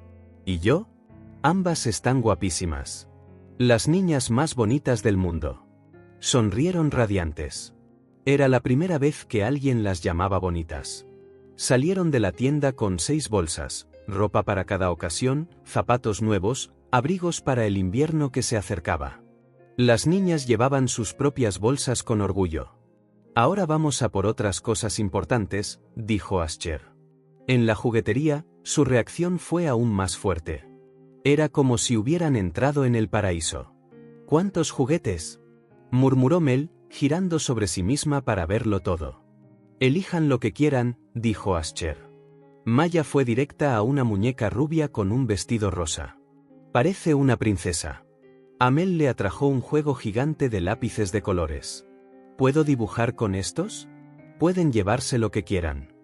¿Y yo? Ambas están guapísimas. Las niñas más bonitas del mundo. Sonrieron radiantes. Era la primera vez que alguien las llamaba bonitas. Salieron de la tienda con 6 bolsas, ropa para cada ocasión, zapatos nuevos, abrigos para el invierno que se acercaba. Las niñas llevaban sus propias bolsas con orgullo. Ahora vamos a por otras cosas importantes, dijo Ascher. En la juguetería, su reacción fue aún más fuerte. Era como si hubieran entrado en el paraíso. ¿Cuántos juguetes?, murmuró Mel, girando sobre sí misma para verlo todo. Elijan lo que quieran, dijo Ascher. Maya fue directa a una muñeca rubia con un vestido rosa. Parece una princesa. A Mel le atrajo un juego gigante de lápices de colores. ¿Puedo dibujar con estos? Pueden llevarse lo que quieran.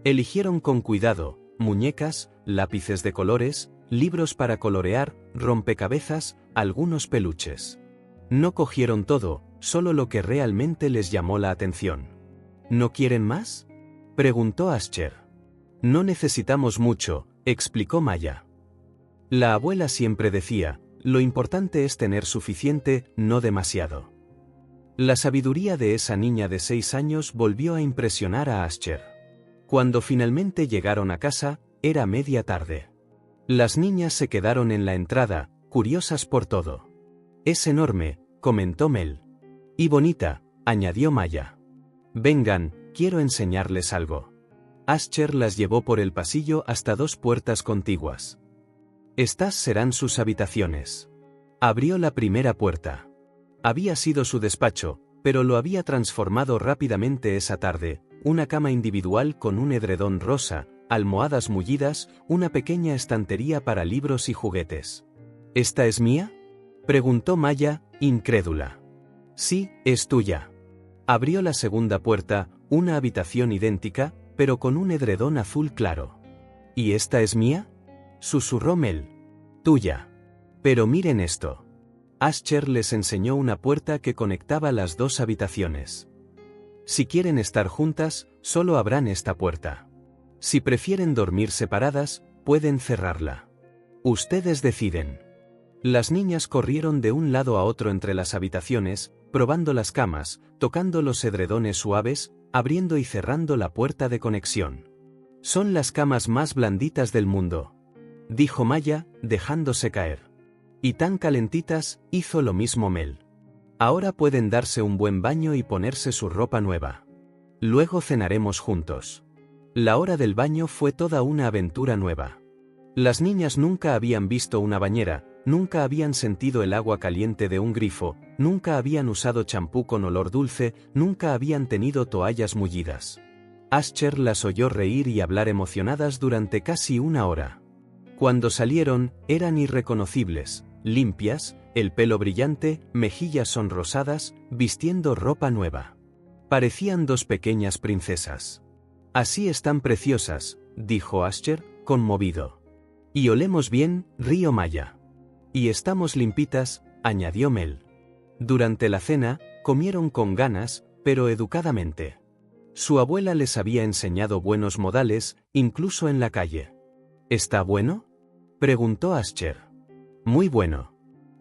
Eligieron con cuidado, muñecas, lápices de colores, libros para colorear, rompecabezas, algunos peluches. No cogieron todo, solo lo que realmente les llamó la atención. ¿No quieren más?, preguntó Ascher. No necesitamos mucho, explicó Maya. La abuela siempre decía, lo importante es tener suficiente, no demasiado. La sabiduría de esa niña de 6 años volvió a impresionar a Ascher. Cuando finalmente llegaron a casa, era media tarde. Las niñas se quedaron en la entrada, curiosas por todo. Es enorme, comentó Mel. Y bonita, añadió Maya. Vengan, quiero enseñarles algo. Ascher las llevó por el pasillo hasta 2 puertas contiguas. Estas serán sus habitaciones. Abrió la primera puerta. Había sido su despacho, pero lo había transformado rápidamente esa tarde, una cama individual con un edredón rosa, almohadas mullidas, una pequeña estantería para libros y juguetes. ¿Esta es mía?, preguntó Maya, incrédula. Sí, es tuya. Abrió la segunda puerta, una habitación idéntica, pero con un edredón azul claro. ¿Y esta es mía?, susurró Mel. Tuya. Pero miren esto. Ascher les enseñó una puerta que conectaba las 2 habitaciones. Si quieren estar juntas, solo abran esta puerta. Si prefieren dormir separadas, pueden cerrarla. Ustedes deciden. Las niñas corrieron de un lado a otro entre las habitaciones, probando las camas, tocando los edredones suaves, abriendo y cerrando la puerta de conexión. Son las camas más blanditas del mundo, dijo Maya, dejándose caer. Y tan calentitas, hizo lo mismo Mel. Ahora pueden darse un buen baño y ponerse su ropa nueva. Luego cenaremos juntos. La hora del baño fue toda una aventura nueva. Las niñas nunca habían visto una bañera, nunca habían sentido el agua caliente de un grifo, nunca habían usado champú con olor dulce, nunca habían tenido toallas mullidas. Ascher las oyó reír y hablar emocionadas durante casi 1 hora. Cuando salieron, eran irreconocibles, limpias, el pelo brillante, mejillas sonrosadas, vistiendo ropa nueva. Parecían 2 pequeñas princesas. Así están preciosas, dijo Ascher, conmovido. Y olemos bien, rió Maya. Y estamos limpitas, añadió Mel. Durante la cena, comieron con ganas, pero educadamente. Su abuela les había enseñado buenos modales, incluso en la calle. ¿Está bueno?, preguntó Ascher. Muy bueno.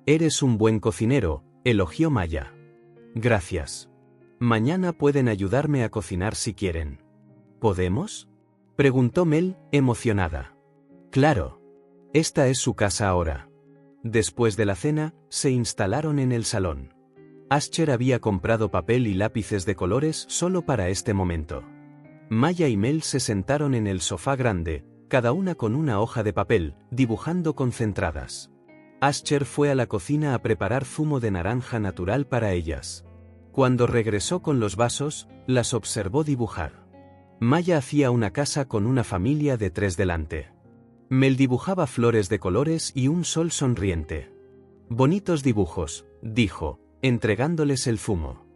Eres un buen cocinero, elogió Maya. Gracias. Mañana pueden ayudarme a cocinar si quieren. ¿Podemos?, preguntó Mel, emocionada. Claro. Esta es su casa ahora. Después de la cena, se instalaron en el salón. Ascher había comprado papel y lápices de colores solo para este momento. Maya y Mel se sentaron en el sofá grande, cada una con una hoja de papel, dibujando concentradas. Ascher fue a la cocina a preparar zumo de naranja natural para ellas. Cuando regresó con los vasos, las observó dibujar. Maya hacía una casa con una familia de 3 delante. Mel dibujaba flores de colores y un sol sonriente. Bonitos dibujos, dijo, entregándoles el zumo.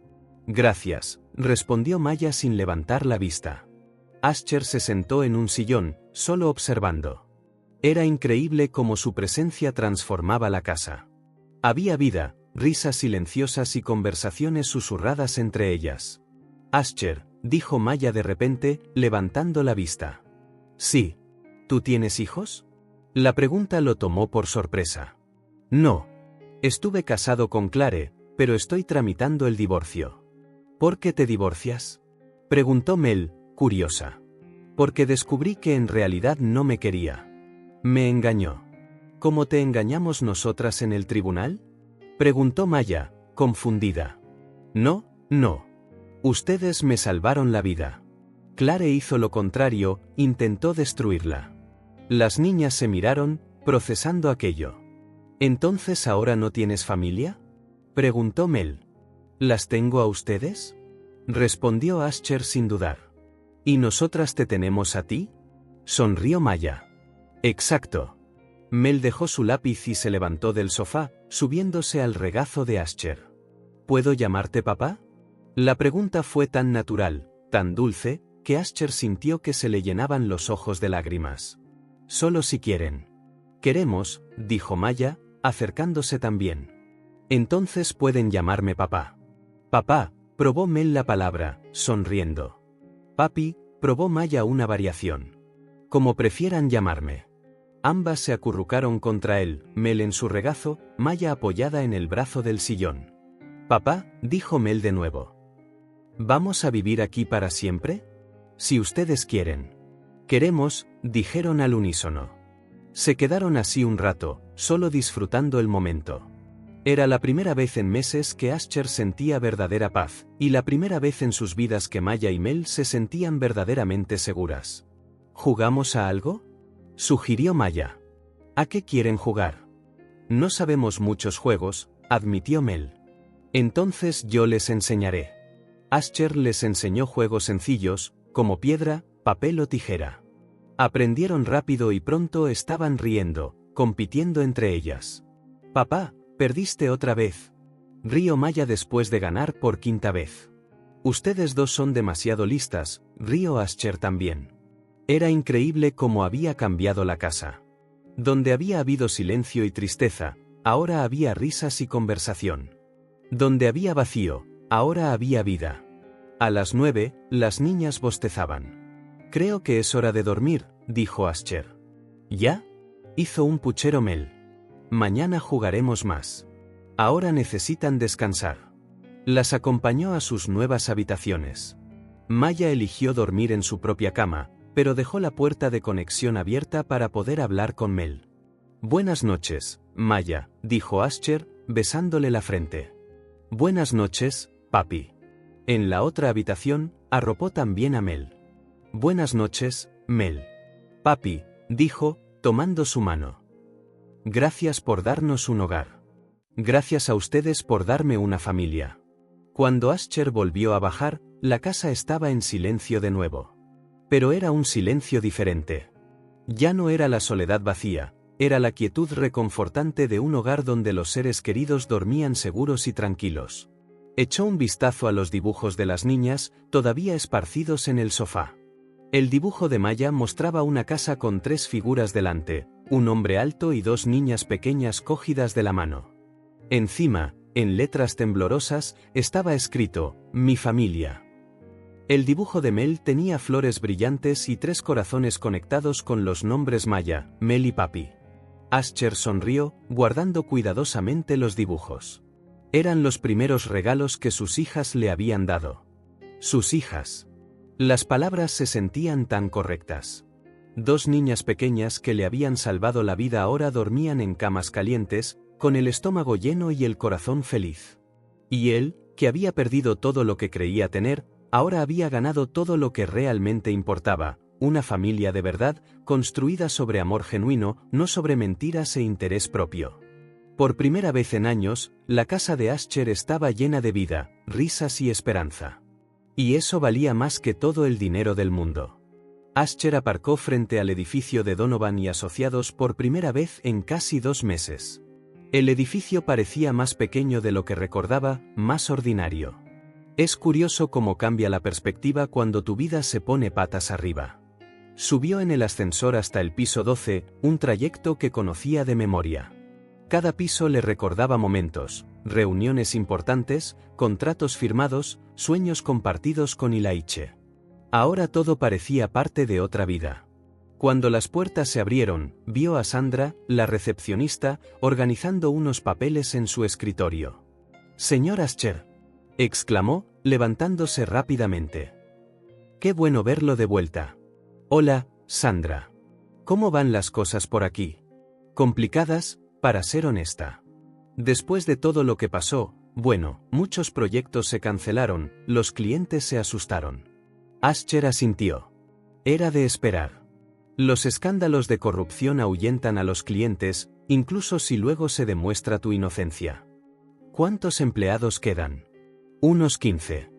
Gracias, respondió Maya sin levantar la vista. Ascher se sentó en un sillón, solo observando. Era increíble cómo su presencia transformaba la casa. Había vida, risas silenciosas y conversaciones susurradas entre ellas. Ascher, dijo Maya de repente, levantando la vista. Sí. ¿Tú tienes hijos? La pregunta lo tomó por sorpresa. No. Estuve casado con Clare, pero estoy tramitando el divorcio. ¿Por qué te divorcias?, preguntó Mel, curiosa. Porque descubrí que en realidad no me quería. Me engañó. ¿Cómo te engañamos nosotras en el tribunal?, preguntó Maya, confundida. No, no. Ustedes me salvaron la vida. Clare hizo lo contrario, intentó destruirla. Las niñas se miraron, procesando aquello. ¿Entonces ahora no tienes familia?, preguntó Mel. ¿Las tengo a ustedes?, respondió Ascher sin dudar. ¿Y nosotras te tenemos a ti? Sonrió Maya. Exacto. Mel dejó su lápiz y se levantó del sofá, subiéndose al regazo de Ascher. ¿Puedo llamarte papá? La pregunta fue tan natural, tan dulce, que Ascher sintió que se le llenaban los ojos de lágrimas. Solo si quieren. Queremos, dijo Maya, acercándose también. Entonces pueden llamarme papá. Papá, probó Mel la palabra, sonriendo. Papi, probó Maya una variación. Como prefieran llamarme. Ambas se acurrucaron contra él, Mel en su regazo, Maya apoyada en el brazo del sillón. Papá, dijo Mel de nuevo. ¿Vamos a vivir aquí para siempre? Si ustedes quieren. Queremos, dijeron al unísono. Se quedaron así un rato, solo disfrutando el momento. Era la primera vez en meses que Ascher sentía verdadera paz, y la primera vez en sus vidas que Maya y Mel se sentían verdaderamente seguras. ¿Jugamos a algo?, sugirió Maya. ¿A qué quieren jugar? No sabemos muchos juegos, admitió Mel. Entonces yo les enseñaré. Ascher les enseñó juegos sencillos, como piedra, papel o tijera. Aprendieron rápido y pronto estaban riendo, compitiendo entre ellas. Papá, perdiste otra vez. Rió Maya después de ganar por quinta vez. Ustedes dos son demasiado listas, rió Ascher también. Era increíble cómo había cambiado la casa. Donde había habido silencio y tristeza, ahora había risas y conversación. Donde había vacío, ahora había vida. A las 9, las niñas bostezaban. Creo que es hora de dormir, dijo Ascher. ¿Ya? Hizo un puchero Mel. Mañana jugaremos más. Ahora necesitan descansar. Las acompañó a sus nuevas habitaciones. Maya eligió dormir en su propia cama, pero dejó la puerta de conexión abierta para poder hablar con Mel. Buenas noches, Maya, dijo Ascher, besándole la frente. Buenas noches, papi. En la otra habitación, arropó también a Mel. Buenas noches, Mel. Papi, dijo, tomando su mano. Gracias por darnos un hogar. Gracias a ustedes por darme una familia. Cuando Ascher volvió a bajar, la casa estaba en silencio de nuevo. Pero era un silencio diferente. Ya no era la soledad vacía, era la quietud reconfortante de un hogar donde los seres queridos dormían seguros y tranquilos. Echó un vistazo a los dibujos de las niñas, todavía esparcidos en el sofá. El dibujo de Maya mostraba una casa con 3 figuras delante, un hombre alto y 2 niñas pequeñas cogidas de la mano. Encima, en letras temblorosas, estaba escrito, mi familia. El dibujo de Mel tenía flores brillantes y 3 corazones conectados con los nombres Maya, Mel y Papi. Ascher sonrió, guardando cuidadosamente los dibujos. Eran los primeros regalos que sus hijas le habían dado. Sus hijas. Las palabras se sentían tan correctas. 2 niñas pequeñas que le habían salvado la vida ahora dormían en camas calientes, con el estómago lleno y el corazón feliz. Y él, que había perdido todo lo que creía tener, ahora había ganado todo lo que realmente importaba, una familia de verdad, construida sobre amor genuino, no sobre mentiras e interés propio. Por primera vez en años, la casa de Ascher estaba llena de vida, risas y esperanza. Y eso valía más que todo el dinero del mundo. Ascher aparcó frente al edificio de Donovan y Asociados por primera vez en casi 2 meses. El edificio parecía más pequeño de lo que recordaba, más ordinario. Es curioso cómo cambia la perspectiva cuando tu vida se pone patas arriba. Subió en el ascensor hasta el piso 12, un trayecto que conocía de memoria. Cada piso le recordaba momentos, reuniones importantes, contratos firmados, sueños compartidos con Ilaiche. Ahora todo parecía parte de otra vida. Cuando las puertas se abrieron, vio a Sandra, la recepcionista, organizando unos papeles en su escritorio. «Señor Ascher», exclamó, levantándose rápidamente. «Qué bueno verlo de vuelta». «Hola, Sandra. ¿Cómo van las cosas por aquí?» «Complicadas, para ser honesta. Después de todo lo que pasó, bueno, muchos proyectos se cancelaron, los clientes se asustaron». Ascher asintió. Era de esperar. Los escándalos de corrupción ahuyentan a los clientes, incluso si luego se demuestra tu inocencia. ¿Cuántos empleados quedan? Unos 15.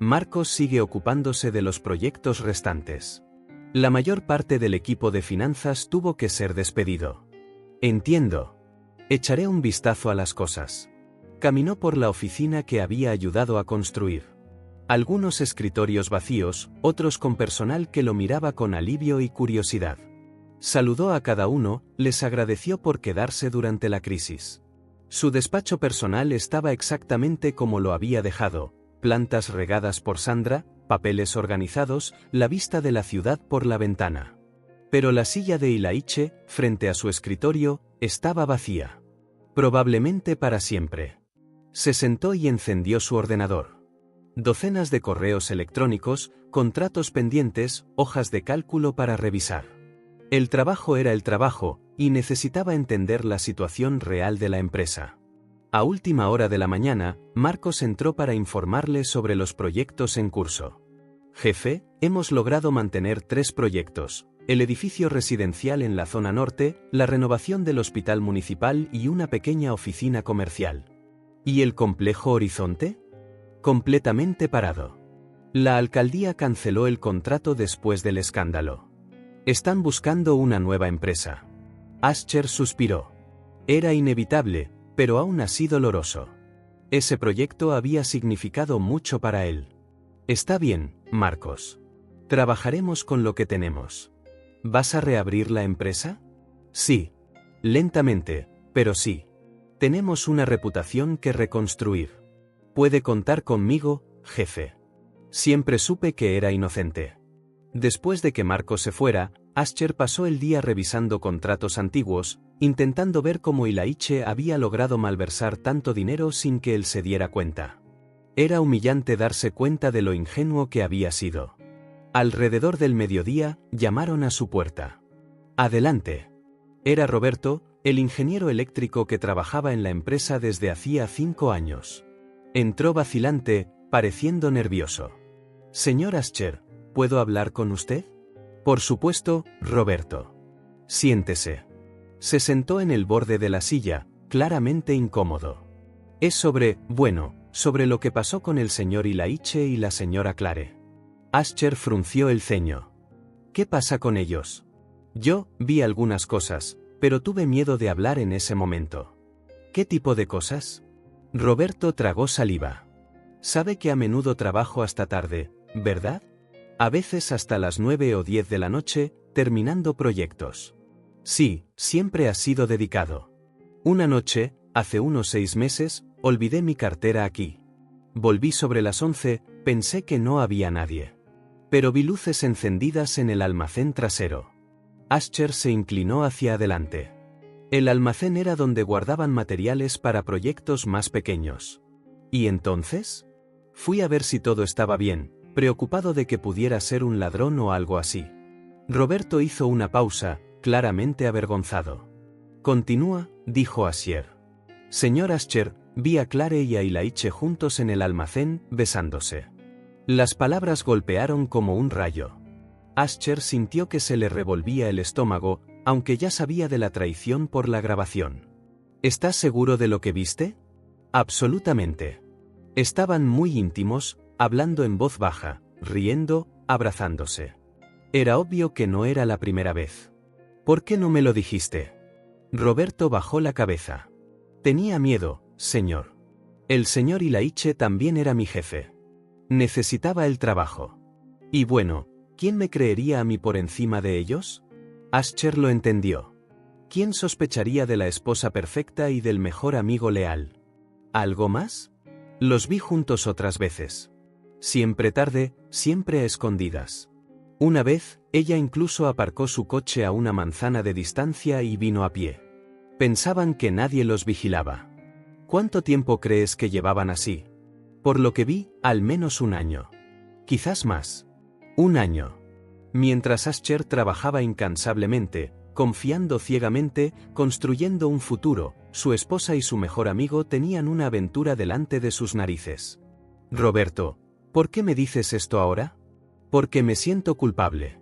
Marcos sigue ocupándose de los proyectos restantes. La mayor parte del equipo de finanzas tuvo que ser despedido. Entiendo. Echaré un vistazo a las cosas. Caminó por la oficina que había ayudado a construir. Algunos escritorios vacíos, otros con personal que lo miraba con alivio y curiosidad. Saludó a cada uno, les agradeció por quedarse durante la crisis. Su despacho personal estaba exactamente como lo había dejado: plantas regadas por Sandra, papeles organizados, la vista de la ciudad por la ventana. Pero la silla de Ilaiche, frente a su escritorio, estaba vacía. Probablemente para siempre. Se sentó y encendió su ordenador. Docenas de correos electrónicos, contratos pendientes, hojas de cálculo para revisar. El trabajo era el trabajo, y necesitaba entender la situación real de la empresa. A última hora de la mañana, Marcos entró para informarle sobre los proyectos en curso. Jefe, hemos logrado mantener 3 proyectos: el edificio residencial en la zona norte, la renovación del hospital municipal y una pequeña oficina comercial. ¿Y el complejo Horizonte? Completamente parado. La alcaldía canceló el contrato después del escándalo. Están buscando una nueva empresa. Ascher suspiró. Era inevitable, pero aún así doloroso. Ese proyecto había significado mucho para él. Está bien, Marcos. Trabajaremos con lo que tenemos. ¿Vas a reabrir la empresa? Sí. Lentamente, pero sí. Tenemos una reputación que reconstruir. Puede contar conmigo, jefe. Siempre supe que era inocente. Después de que Marcos se fuera, Ascher pasó el día revisando contratos antiguos, intentando ver cómo Ilaiche había logrado malversar tanto dinero sin que él se diera cuenta. Era humillante darse cuenta de lo ingenuo que había sido. Alrededor del mediodía, llamaron a su puerta. Adelante. Era Roberto, el ingeniero eléctrico que trabajaba en la empresa desde hacía 5 años. Entró vacilante, pareciendo nervioso. Señor Ascher, ¿puedo hablar con usted? Por supuesto, Roberto. Siéntese. Se sentó en el borde de la silla, claramente incómodo. Es sobre lo que pasó con el señor Ilaiche y la señora Clare. Ascher frunció el ceño. ¿Qué pasa con ellos? Yo vi algunas cosas, pero tuve miedo de hablar en ese momento. ¿Qué tipo de cosas? Roberto tragó saliva. Sabe que a menudo trabajo hasta tarde, ¿verdad? A veces hasta las 9 o 10 de la noche, terminando proyectos. Sí, siempre ha sido dedicado. Una noche, hace unos 6 meses, olvidé mi cartera aquí. Volví sobre las 11, pensé que no había nadie. Pero vi luces encendidas en el almacén trasero. Ascher se inclinó hacia adelante. El almacén era donde guardaban materiales para proyectos más pequeños. ¿Y entonces? Fui a ver si todo estaba bien, preocupado de que pudiera ser un ladrón o algo así. Roberto hizo una pausa, claramente avergonzado. Continúa, dijo Ascher. Señor Ascher, vi a Clare y a Ilaiche juntos en el almacén, besándose. Las palabras golpearon como un rayo. Ascher sintió que se le revolvía el estómago, aunque ya sabía de la traición por la grabación. ¿Estás seguro de lo que viste? Absolutamente. Estaban muy íntimos, hablando en voz baja, riendo, abrazándose. Era obvio que no era la primera vez. ¿Por qué no me lo dijiste? Roberto bajó la cabeza. Tenía miedo, señor. El señor Ilaiche también era mi jefe. Necesitaba el trabajo. Y bueno, ¿quién me creería a mí por encima de ellos? Ascher lo entendió. ¿Quién sospecharía de la esposa perfecta y del mejor amigo leal? ¿Algo más? Los vi juntos otras veces. Siempre tarde, siempre a escondidas. Una vez, ella incluso aparcó su coche a una manzana de distancia y vino a pie. Pensaban que nadie los vigilaba. ¿Cuánto tiempo crees que llevaban así? Por lo que vi, al menos 1 año. Quizás más. 1 año. Mientras Ascher trabajaba incansablemente, confiando ciegamente, construyendo un futuro, su esposa y su mejor amigo tenían una aventura delante de sus narices. Roberto, ¿por qué me dices esto ahora? Porque me siento culpable.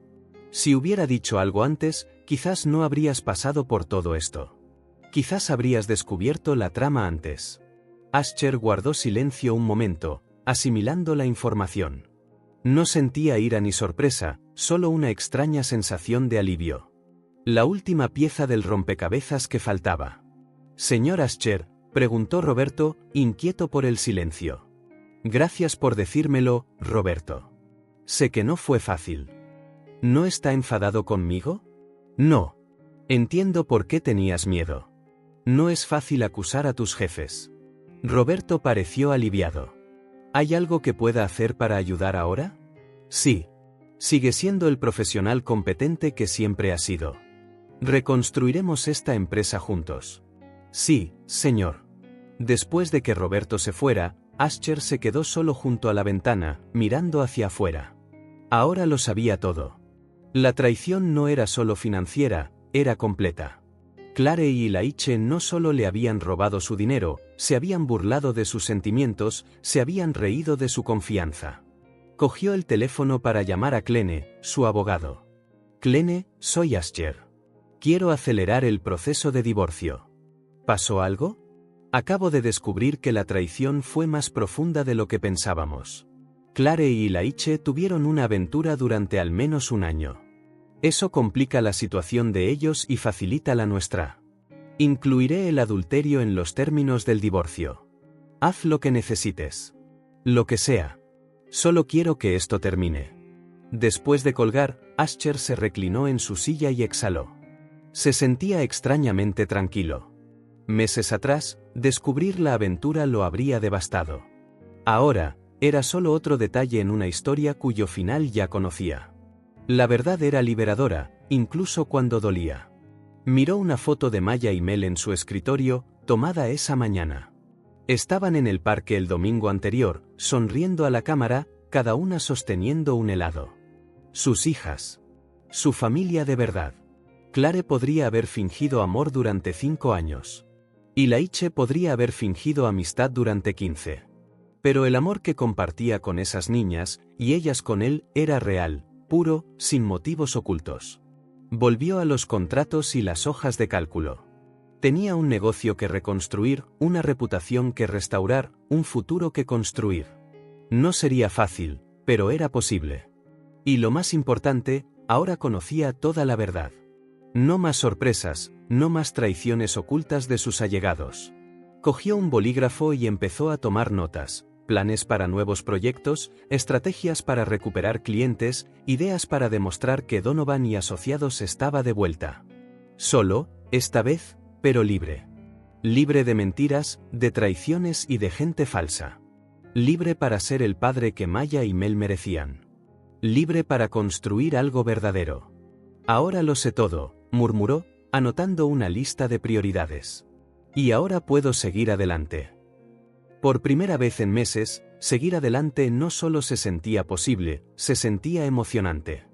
Si hubiera dicho algo antes, quizás no habrías pasado por todo esto. Quizás habrías descubierto la trama antes. Ascher guardó silencio un momento, asimilando la información. No sentía ira ni sorpresa, solo una extraña sensación de alivio. La última pieza del rompecabezas que faltaba. «Señor Ascher», preguntó Roberto, inquieto por el silencio. «Gracias por decírmelo, Roberto. Sé que no fue fácil». «¿No está enfadado conmigo?» «No. Entiendo por qué tenías miedo. No es fácil acusar a tus jefes». Roberto pareció aliviado. «¿Hay algo que pueda hacer para ayudar ahora?» «Sí. Sigue siendo el profesional competente que siempre ha sido. Reconstruiremos esta empresa juntos». «Sí, señor». Después de que Roberto se fuera, Ascher se quedó solo junto a la ventana, mirando hacia afuera. Ahora lo sabía todo. La traición no era solo financiera, era completa. Clare y Laiche no solo le habían robado su dinero, se habían burlado de sus sentimientos, se habían reído de su confianza. Cogió el teléfono para llamar a Klene, su abogado. «Klene, soy Ascher. Quiero acelerar el proceso de divorcio». «¿Pasó algo?» «Acabo de descubrir que la traición fue más profunda de lo que pensábamos. Clare y Laiche tuvieron una aventura durante al menos un año. Eso complica la situación de ellos y facilita la nuestra. Incluiré el adulterio en los términos del divorcio. Haz lo que necesites. Lo que sea. Solo quiero que esto termine». Después de colgar, Ascher se reclinó en su silla y exhaló. Se sentía extrañamente tranquilo. Meses atrás, descubrir la aventura lo habría devastado. Ahora, era solo otro detalle en una historia cuyo final ya conocía. La verdad era liberadora, incluso cuando dolía. Miró una foto de Maya y Mel en su escritorio, tomada esa mañana. Estaban en el parque el domingo anterior, sonriendo a la cámara, cada una sosteniendo un helado. Sus hijas. Su familia de verdad. Clare podría haber fingido amor durante 5 años. Y Laiche podría haber fingido amistad durante 15. Pero el amor que compartía con esas niñas, y ellas con él, era real, puro, sin motivos ocultos. Volvió a los contratos y las hojas de cálculo. Tenía un negocio que reconstruir, una reputación que restaurar, un futuro que construir. No sería fácil, pero era posible. Y lo más importante, ahora conocía toda la verdad. No más sorpresas, no más traiciones ocultas de sus allegados. Cogió un bolígrafo y empezó a tomar notas, planes para nuevos proyectos, estrategias para recuperar clientes, ideas para demostrar que Donovan y Asociados estaba de vuelta. Solo, esta vez, pero libre. Libre de mentiras, de traiciones y de gente falsa. Libre para ser el padre que Maya y Mel merecían. Libre para construir algo verdadero. «Ahora lo sé todo», murmuró, anotando una lista de prioridades. «Y ahora puedo seguir adelante». Por primera vez en meses, seguir adelante no solo se sentía posible, se sentía emocionante.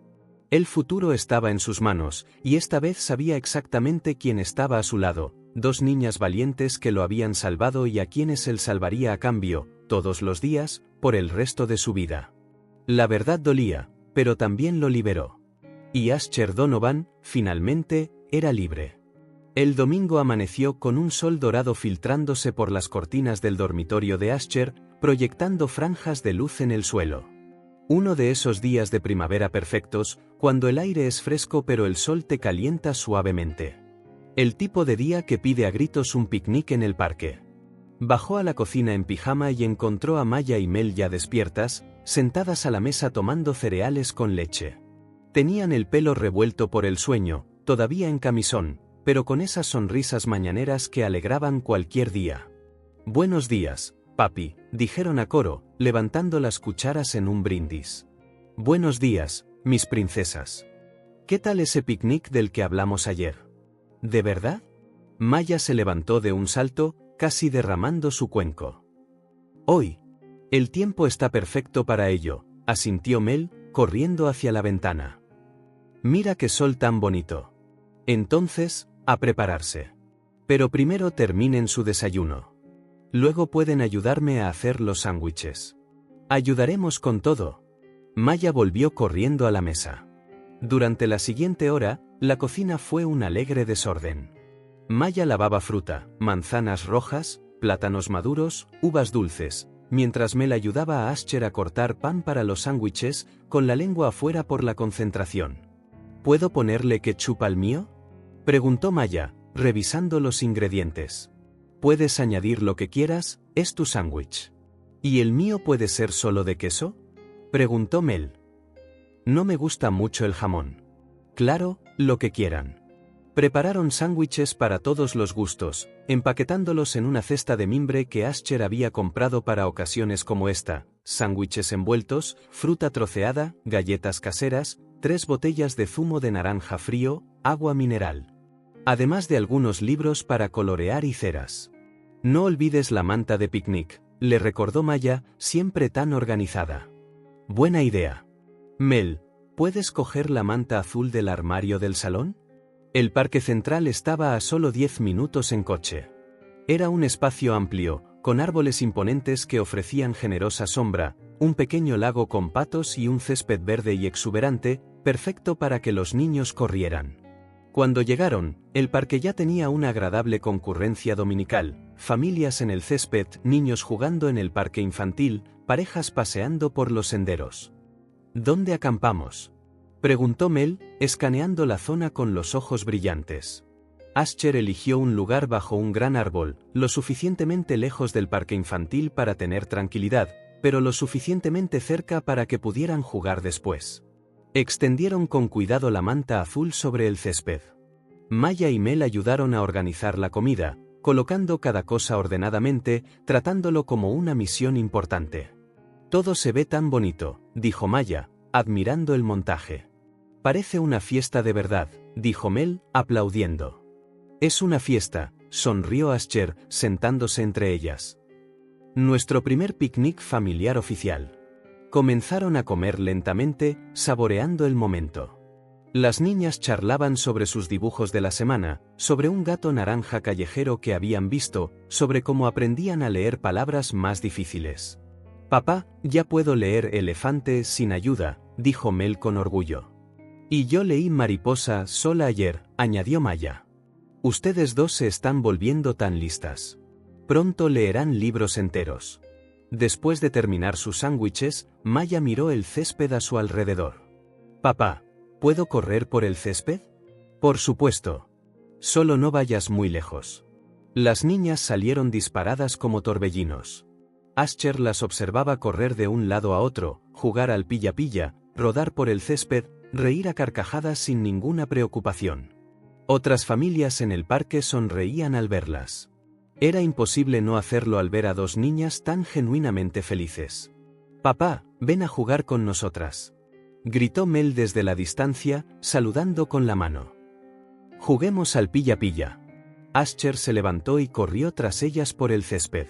El futuro estaba en sus manos, y esta vez sabía exactamente quién estaba a su lado, 2 niñas valientes que lo habían salvado y a quienes él salvaría a cambio, todos los días, por el resto de su vida. La verdad dolía, pero también lo liberó. Y Ascher Donovan, finalmente, era libre. El domingo amaneció con un sol dorado filtrándose por las cortinas del dormitorio de Ascher, proyectando franjas de luz en el suelo. Uno de esos días de primavera perfectos, cuando el aire es fresco pero el sol te calienta suavemente. El tipo de día que pide a gritos un picnic en el parque. Bajó a la cocina en pijama y encontró a Maya y Mel ya despiertas, sentadas a la mesa tomando cereales con leche. Tenían el pelo revuelto por el sueño, todavía en camisón, pero con esas sonrisas mañaneras que alegraban cualquier día. «Buenos días, papi», dijeron a coro, levantando las cucharas en un brindis. «Buenos días, mis princesas. ¿Qué tal ese picnic del que hablamos ayer? ¿De verdad?» Maya se levantó de un salto, casi derramando su cuenco. «Hoy. El tiempo está perfecto para ello», asintió Mel, corriendo hacia la ventana. «Mira qué sol tan bonito. Entonces, a prepararse. Pero primero terminen su desayuno. Luego pueden ayudarme a hacer los sándwiches». «Ayudaremos con todo». Maya volvió corriendo a la mesa. Durante la siguiente hora, la cocina fue un alegre desorden. Maya lavaba fruta, manzanas rojas, plátanos maduros, uvas dulces, mientras Mel ayudaba a Ascher a cortar pan para los sándwiches, con la lengua afuera por la concentración. ¿Puedo ponerle ketchup al mío?, preguntó Maya, revisando los ingredientes. Puedes añadir lo que quieras, es tu sándwich. ¿Y el mío puede ser solo de queso?, preguntó Mel. No me gusta mucho el jamón. Claro, lo que quieran. Prepararon sándwiches para todos los gustos, empaquetándolos en una cesta de mimbre que Ascher había comprado para ocasiones como esta: sándwiches envueltos, fruta troceada, galletas caseras, 3 botellas de zumo de naranja frío, agua mineral. Además de algunos libros para colorear y ceras. No olvides la manta de picnic, le recordó Maya, siempre tan organizada. Buena idea. Mel, ¿puedes coger la manta azul del armario del salón? El parque central estaba a solo 10 minutos en coche. Era un espacio amplio, con árboles imponentes que ofrecían generosa sombra, un pequeño lago con patos y un césped verde y exuberante, perfecto para que los niños corrieran. Cuando llegaron, el parque ya tenía una agradable concurrencia dominical: familias en el césped, niños jugando en el parque infantil, parejas paseando por los senderos. ¿Dónde acampamos?, preguntó Mel, escaneando la zona con los ojos brillantes. Ascher eligió un lugar bajo un gran árbol, lo suficientemente lejos del parque infantil para tener tranquilidad, pero lo suficientemente cerca para que pudieran jugar después. Extendieron con cuidado la manta azul sobre el césped. Maya y Mel ayudaron a organizar la comida, colocando cada cosa ordenadamente, tratándolo como una misión importante. Todo se ve tan bonito, dijo Maya, admirando el montaje. Parece una fiesta de verdad, dijo Mel, aplaudiendo. Es una fiesta, sonrió Ascher, sentándose entre ellas. Nuestro primer picnic familiar oficial. Comenzaron a comer lentamente, saboreando el momento. Las niñas charlaban sobre sus dibujos de la semana, sobre un gato naranja callejero que habían visto, sobre cómo aprendían a leer palabras más difíciles. Papá, ya puedo leer elefante sin ayuda, dijo Mel con orgullo. Y yo leí mariposa sola ayer, añadió Maya. Ustedes dos se están volviendo tan listas. Pronto leerán libros enteros. Después de terminar sus sándwiches, Maya miró el césped a su alrededor. Papá, ¿puedo correr por el césped? Por supuesto. Solo no vayas muy lejos. Las niñas salieron disparadas como torbellinos. Ascher las observaba correr de un lado a otro, jugar al pilla-pilla, rodar por el césped, reír a carcajadas sin ninguna preocupación. Otras familias en el parque sonreían al verlas. Era imposible no hacerlo al ver a dos niñas tan genuinamente felices. Papá, ven a jugar con nosotras, gritó Mel desde la distancia, saludando con la mano. Juguemos al pilla-pilla. Ascher se levantó y corrió tras ellas por el césped.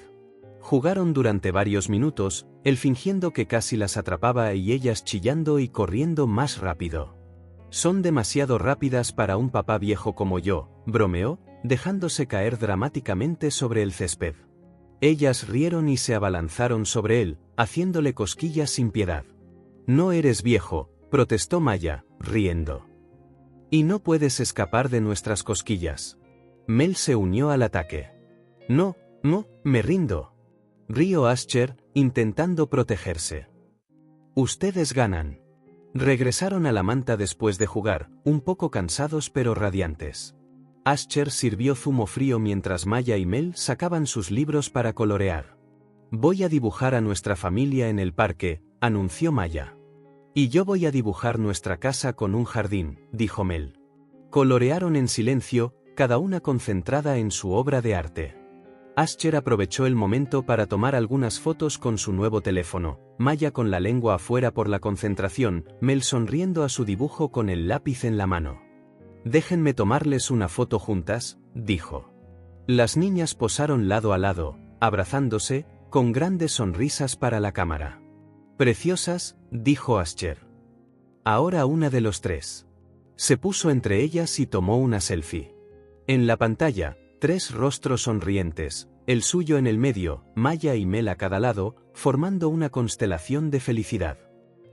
Jugaron durante varios minutos, él fingiendo que casi las atrapaba y ellas chillando y corriendo más rápido. Son demasiado rápidas para un papá viejo como yo, bromeó, dejándose caer dramáticamente sobre el césped. Ellas rieron y se abalanzaron sobre él, haciéndole cosquillas sin piedad. No eres viejo, protestó Maya, riendo. Y no puedes escapar de nuestras cosquillas. Mel se unió al ataque. No, me rindo. Rió Ascher, intentando protegerse. Ustedes ganan. Regresaron a la manta después de jugar, un poco cansados pero radiantes. Ascher sirvió zumo frío mientras Maya y Mel sacaban sus libros para colorear. Voy a dibujar a nuestra familia en el parque, anunció Maya. Y yo voy a dibujar nuestra casa con un jardín, dijo Mel. Colorearon en silencio, cada una concentrada en su obra de arte. Ascher aprovechó el momento para tomar algunas fotos con su nuevo teléfono, Maya con la lengua afuera por la concentración, Mel sonriendo a su dibujo con el lápiz en la mano. Déjenme tomarles una foto juntas, dijo. Las niñas posaron lado a lado, abrazándose, con grandes sonrisas para la cámara. Preciosas, dijo Ascher. Ahora una de los tres. Se puso entre ellas y tomó una selfie. En la pantalla, 3 rostros sonrientes, el suyo en el medio, Maya y Mel a cada lado, formando una constelación de felicidad.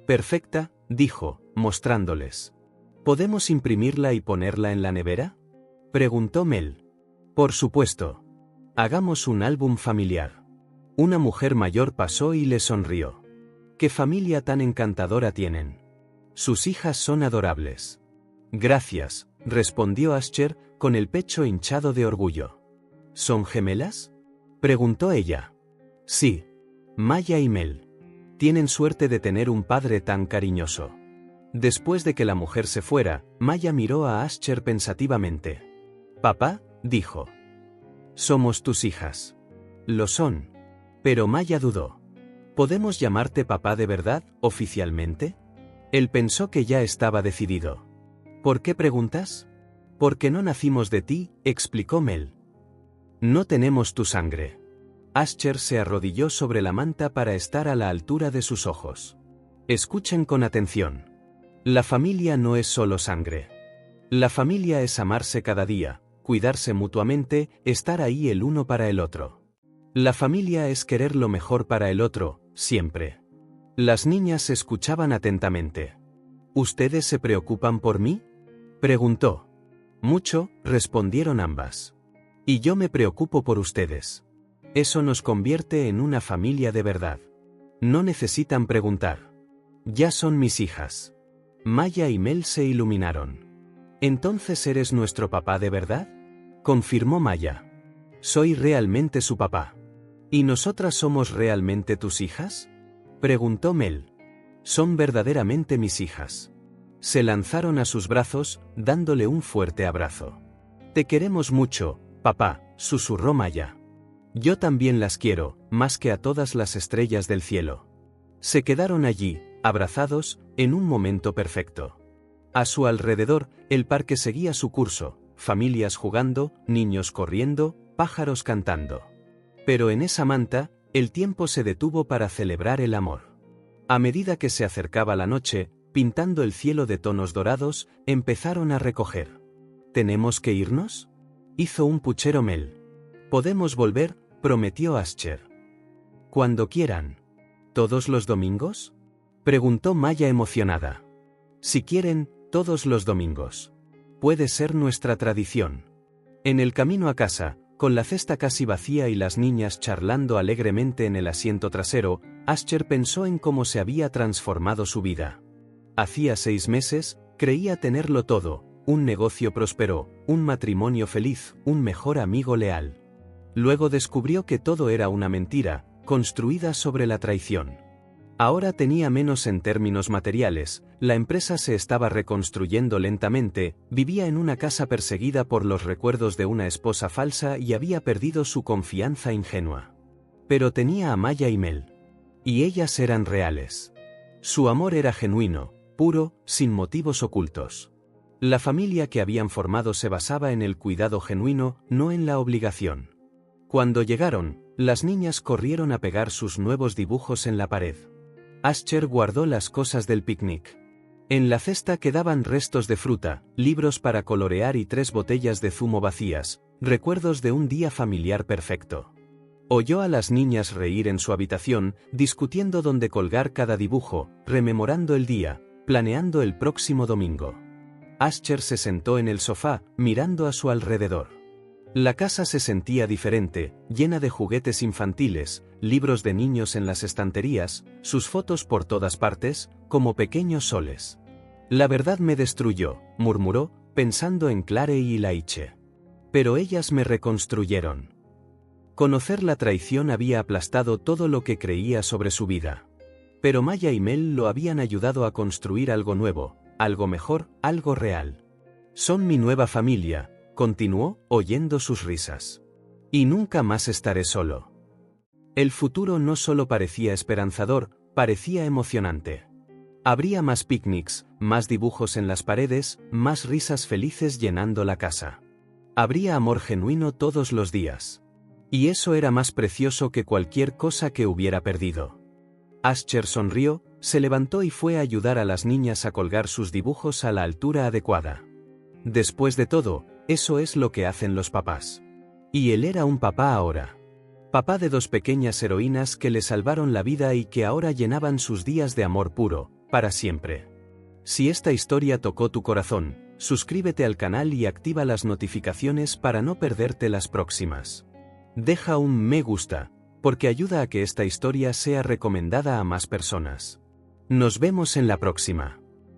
Perfecta, dijo, mostrándoles. ¿Podemos imprimirla y ponerla en la nevera?, preguntó Mel. Por supuesto. Hagamos un álbum familiar. Una mujer mayor pasó y le sonrió. ¡Qué familia tan encantadora tienen! Sus hijas son adorables. Gracias, respondió Ascher, con el pecho hinchado de orgullo. ¿Son gemelas?, preguntó ella. Sí. Maya y Mel. Tienen suerte de tener un padre tan cariñoso. Después de que la mujer se fuera, Maya miró a Ascher pensativamente. Papá, dijo. Somos tus hijas. Lo son. Pero Maya dudó. ¿Podemos llamarte papá de verdad, oficialmente? Él pensó que ya estaba decidido. ¿Por qué preguntas? Porque no nacimos de ti, explicó Mel. No tenemos tu sangre. Ascher se arrodilló sobre la manta para estar a la altura de sus ojos. Escuchen con atención. La familia no es solo sangre. La familia es amarse cada día, cuidarse mutuamente, estar ahí el uno para el otro. La familia es querer lo mejor para el otro, siempre. Las niñas escuchaban atentamente. ¿Ustedes se preocupan por mí?, preguntó. Mucho, respondieron ambas. Y yo me preocupo por ustedes. Eso nos convierte en una familia de verdad. No necesitan preguntar. Ya son mis hijas. Maya y Mel se iluminaron. ¿Entonces eres nuestro papá de verdad?, confirmó Maya. Soy realmente su papá. ¿Y nosotras somos realmente tus hijas?, preguntó Mel. Son verdaderamente mis hijas. Se lanzaron a sus brazos, dándole un fuerte abrazo. Te queremos mucho, papá, susurró Maya. Yo también las quiero, más que a todas las estrellas del cielo. Se quedaron allí, abrazados, en un momento perfecto. A su alrededor, el parque seguía su curso, familias jugando, niños corriendo, pájaros cantando. Pero en esa manta, el tiempo se detuvo para celebrar el amor. A medida que se acercaba la noche, pintando el cielo de tonos dorados, empezaron a recoger. ¿Tenemos que irnos?, hizo un puchero Mel. Podemos volver, prometió Ascher. Cuando quieran. ¿Todos los domingos?, preguntó Maya emocionada. Si quieren, todos los domingos. Puede ser nuestra tradición. En el camino a casa, con la cesta casi vacía y las niñas charlando alegremente en el asiento trasero, Ascher pensó en cómo se había transformado su vida. Hacía 6 meses, creía tenerlo todo, un negocio próspero, un matrimonio feliz, un mejor amigo leal. Luego descubrió que todo era una mentira, construida sobre la traición. Ahora tenía menos en términos materiales, la empresa se estaba reconstruyendo lentamente, vivía en una casa perseguida por los recuerdos de una esposa falsa y había perdido su confianza ingenua. Pero tenía a Maya y Mel. Y ellas eran reales. Su amor era genuino, puro, sin motivos ocultos. La familia que habían formado se basaba en el cuidado genuino, no en la obligación. Cuando llegaron, las niñas corrieron a pegar sus nuevos dibujos en la pared. Ascher guardó las cosas del picnic. En la cesta quedaban restos de fruta, libros para colorear y 3 botellas de zumo vacías, recuerdos de un día familiar perfecto. Oyó a las niñas reír en su habitación, discutiendo dónde colgar cada dibujo, rememorando el día, planeando el próximo domingo. Ascher se sentó en el sofá, mirando a su alrededor. La casa se sentía diferente, llena de juguetes infantiles, libros de niños en las estanterías, sus fotos por todas partes, como pequeños soles. La verdad me destruyó, murmuró, pensando en Clare y Laiche. Pero ellas me reconstruyeron. Conocer la traición había aplastado todo lo que creía sobre su vida. Pero Maya y Mel lo habían ayudado a construir algo nuevo, algo mejor, algo real. Son mi nueva familia, continuó, oyendo sus risas. Y nunca más estaré solo. El futuro no solo parecía esperanzador, parecía emocionante. Habría más picnics, más dibujos en las paredes, más risas felices llenando la casa. Habría amor genuino todos los días. Y eso era más precioso que cualquier cosa que hubiera perdido. Ascher sonrió, se levantó y fue a ayudar a las niñas a colgar sus dibujos a la altura adecuada. Después de todo, eso es lo que hacen los papás. Y él era un papá ahora. Papá de 2 pequeñas heroínas que le salvaron la vida y que ahora llenaban sus días de amor puro, para siempre. Si esta historia tocó tu corazón, suscríbete al canal y activa las notificaciones para no perderte las próximas. Deja un me gusta, porque ayuda a que esta historia sea recomendada a más personas. Nos vemos en la próxima.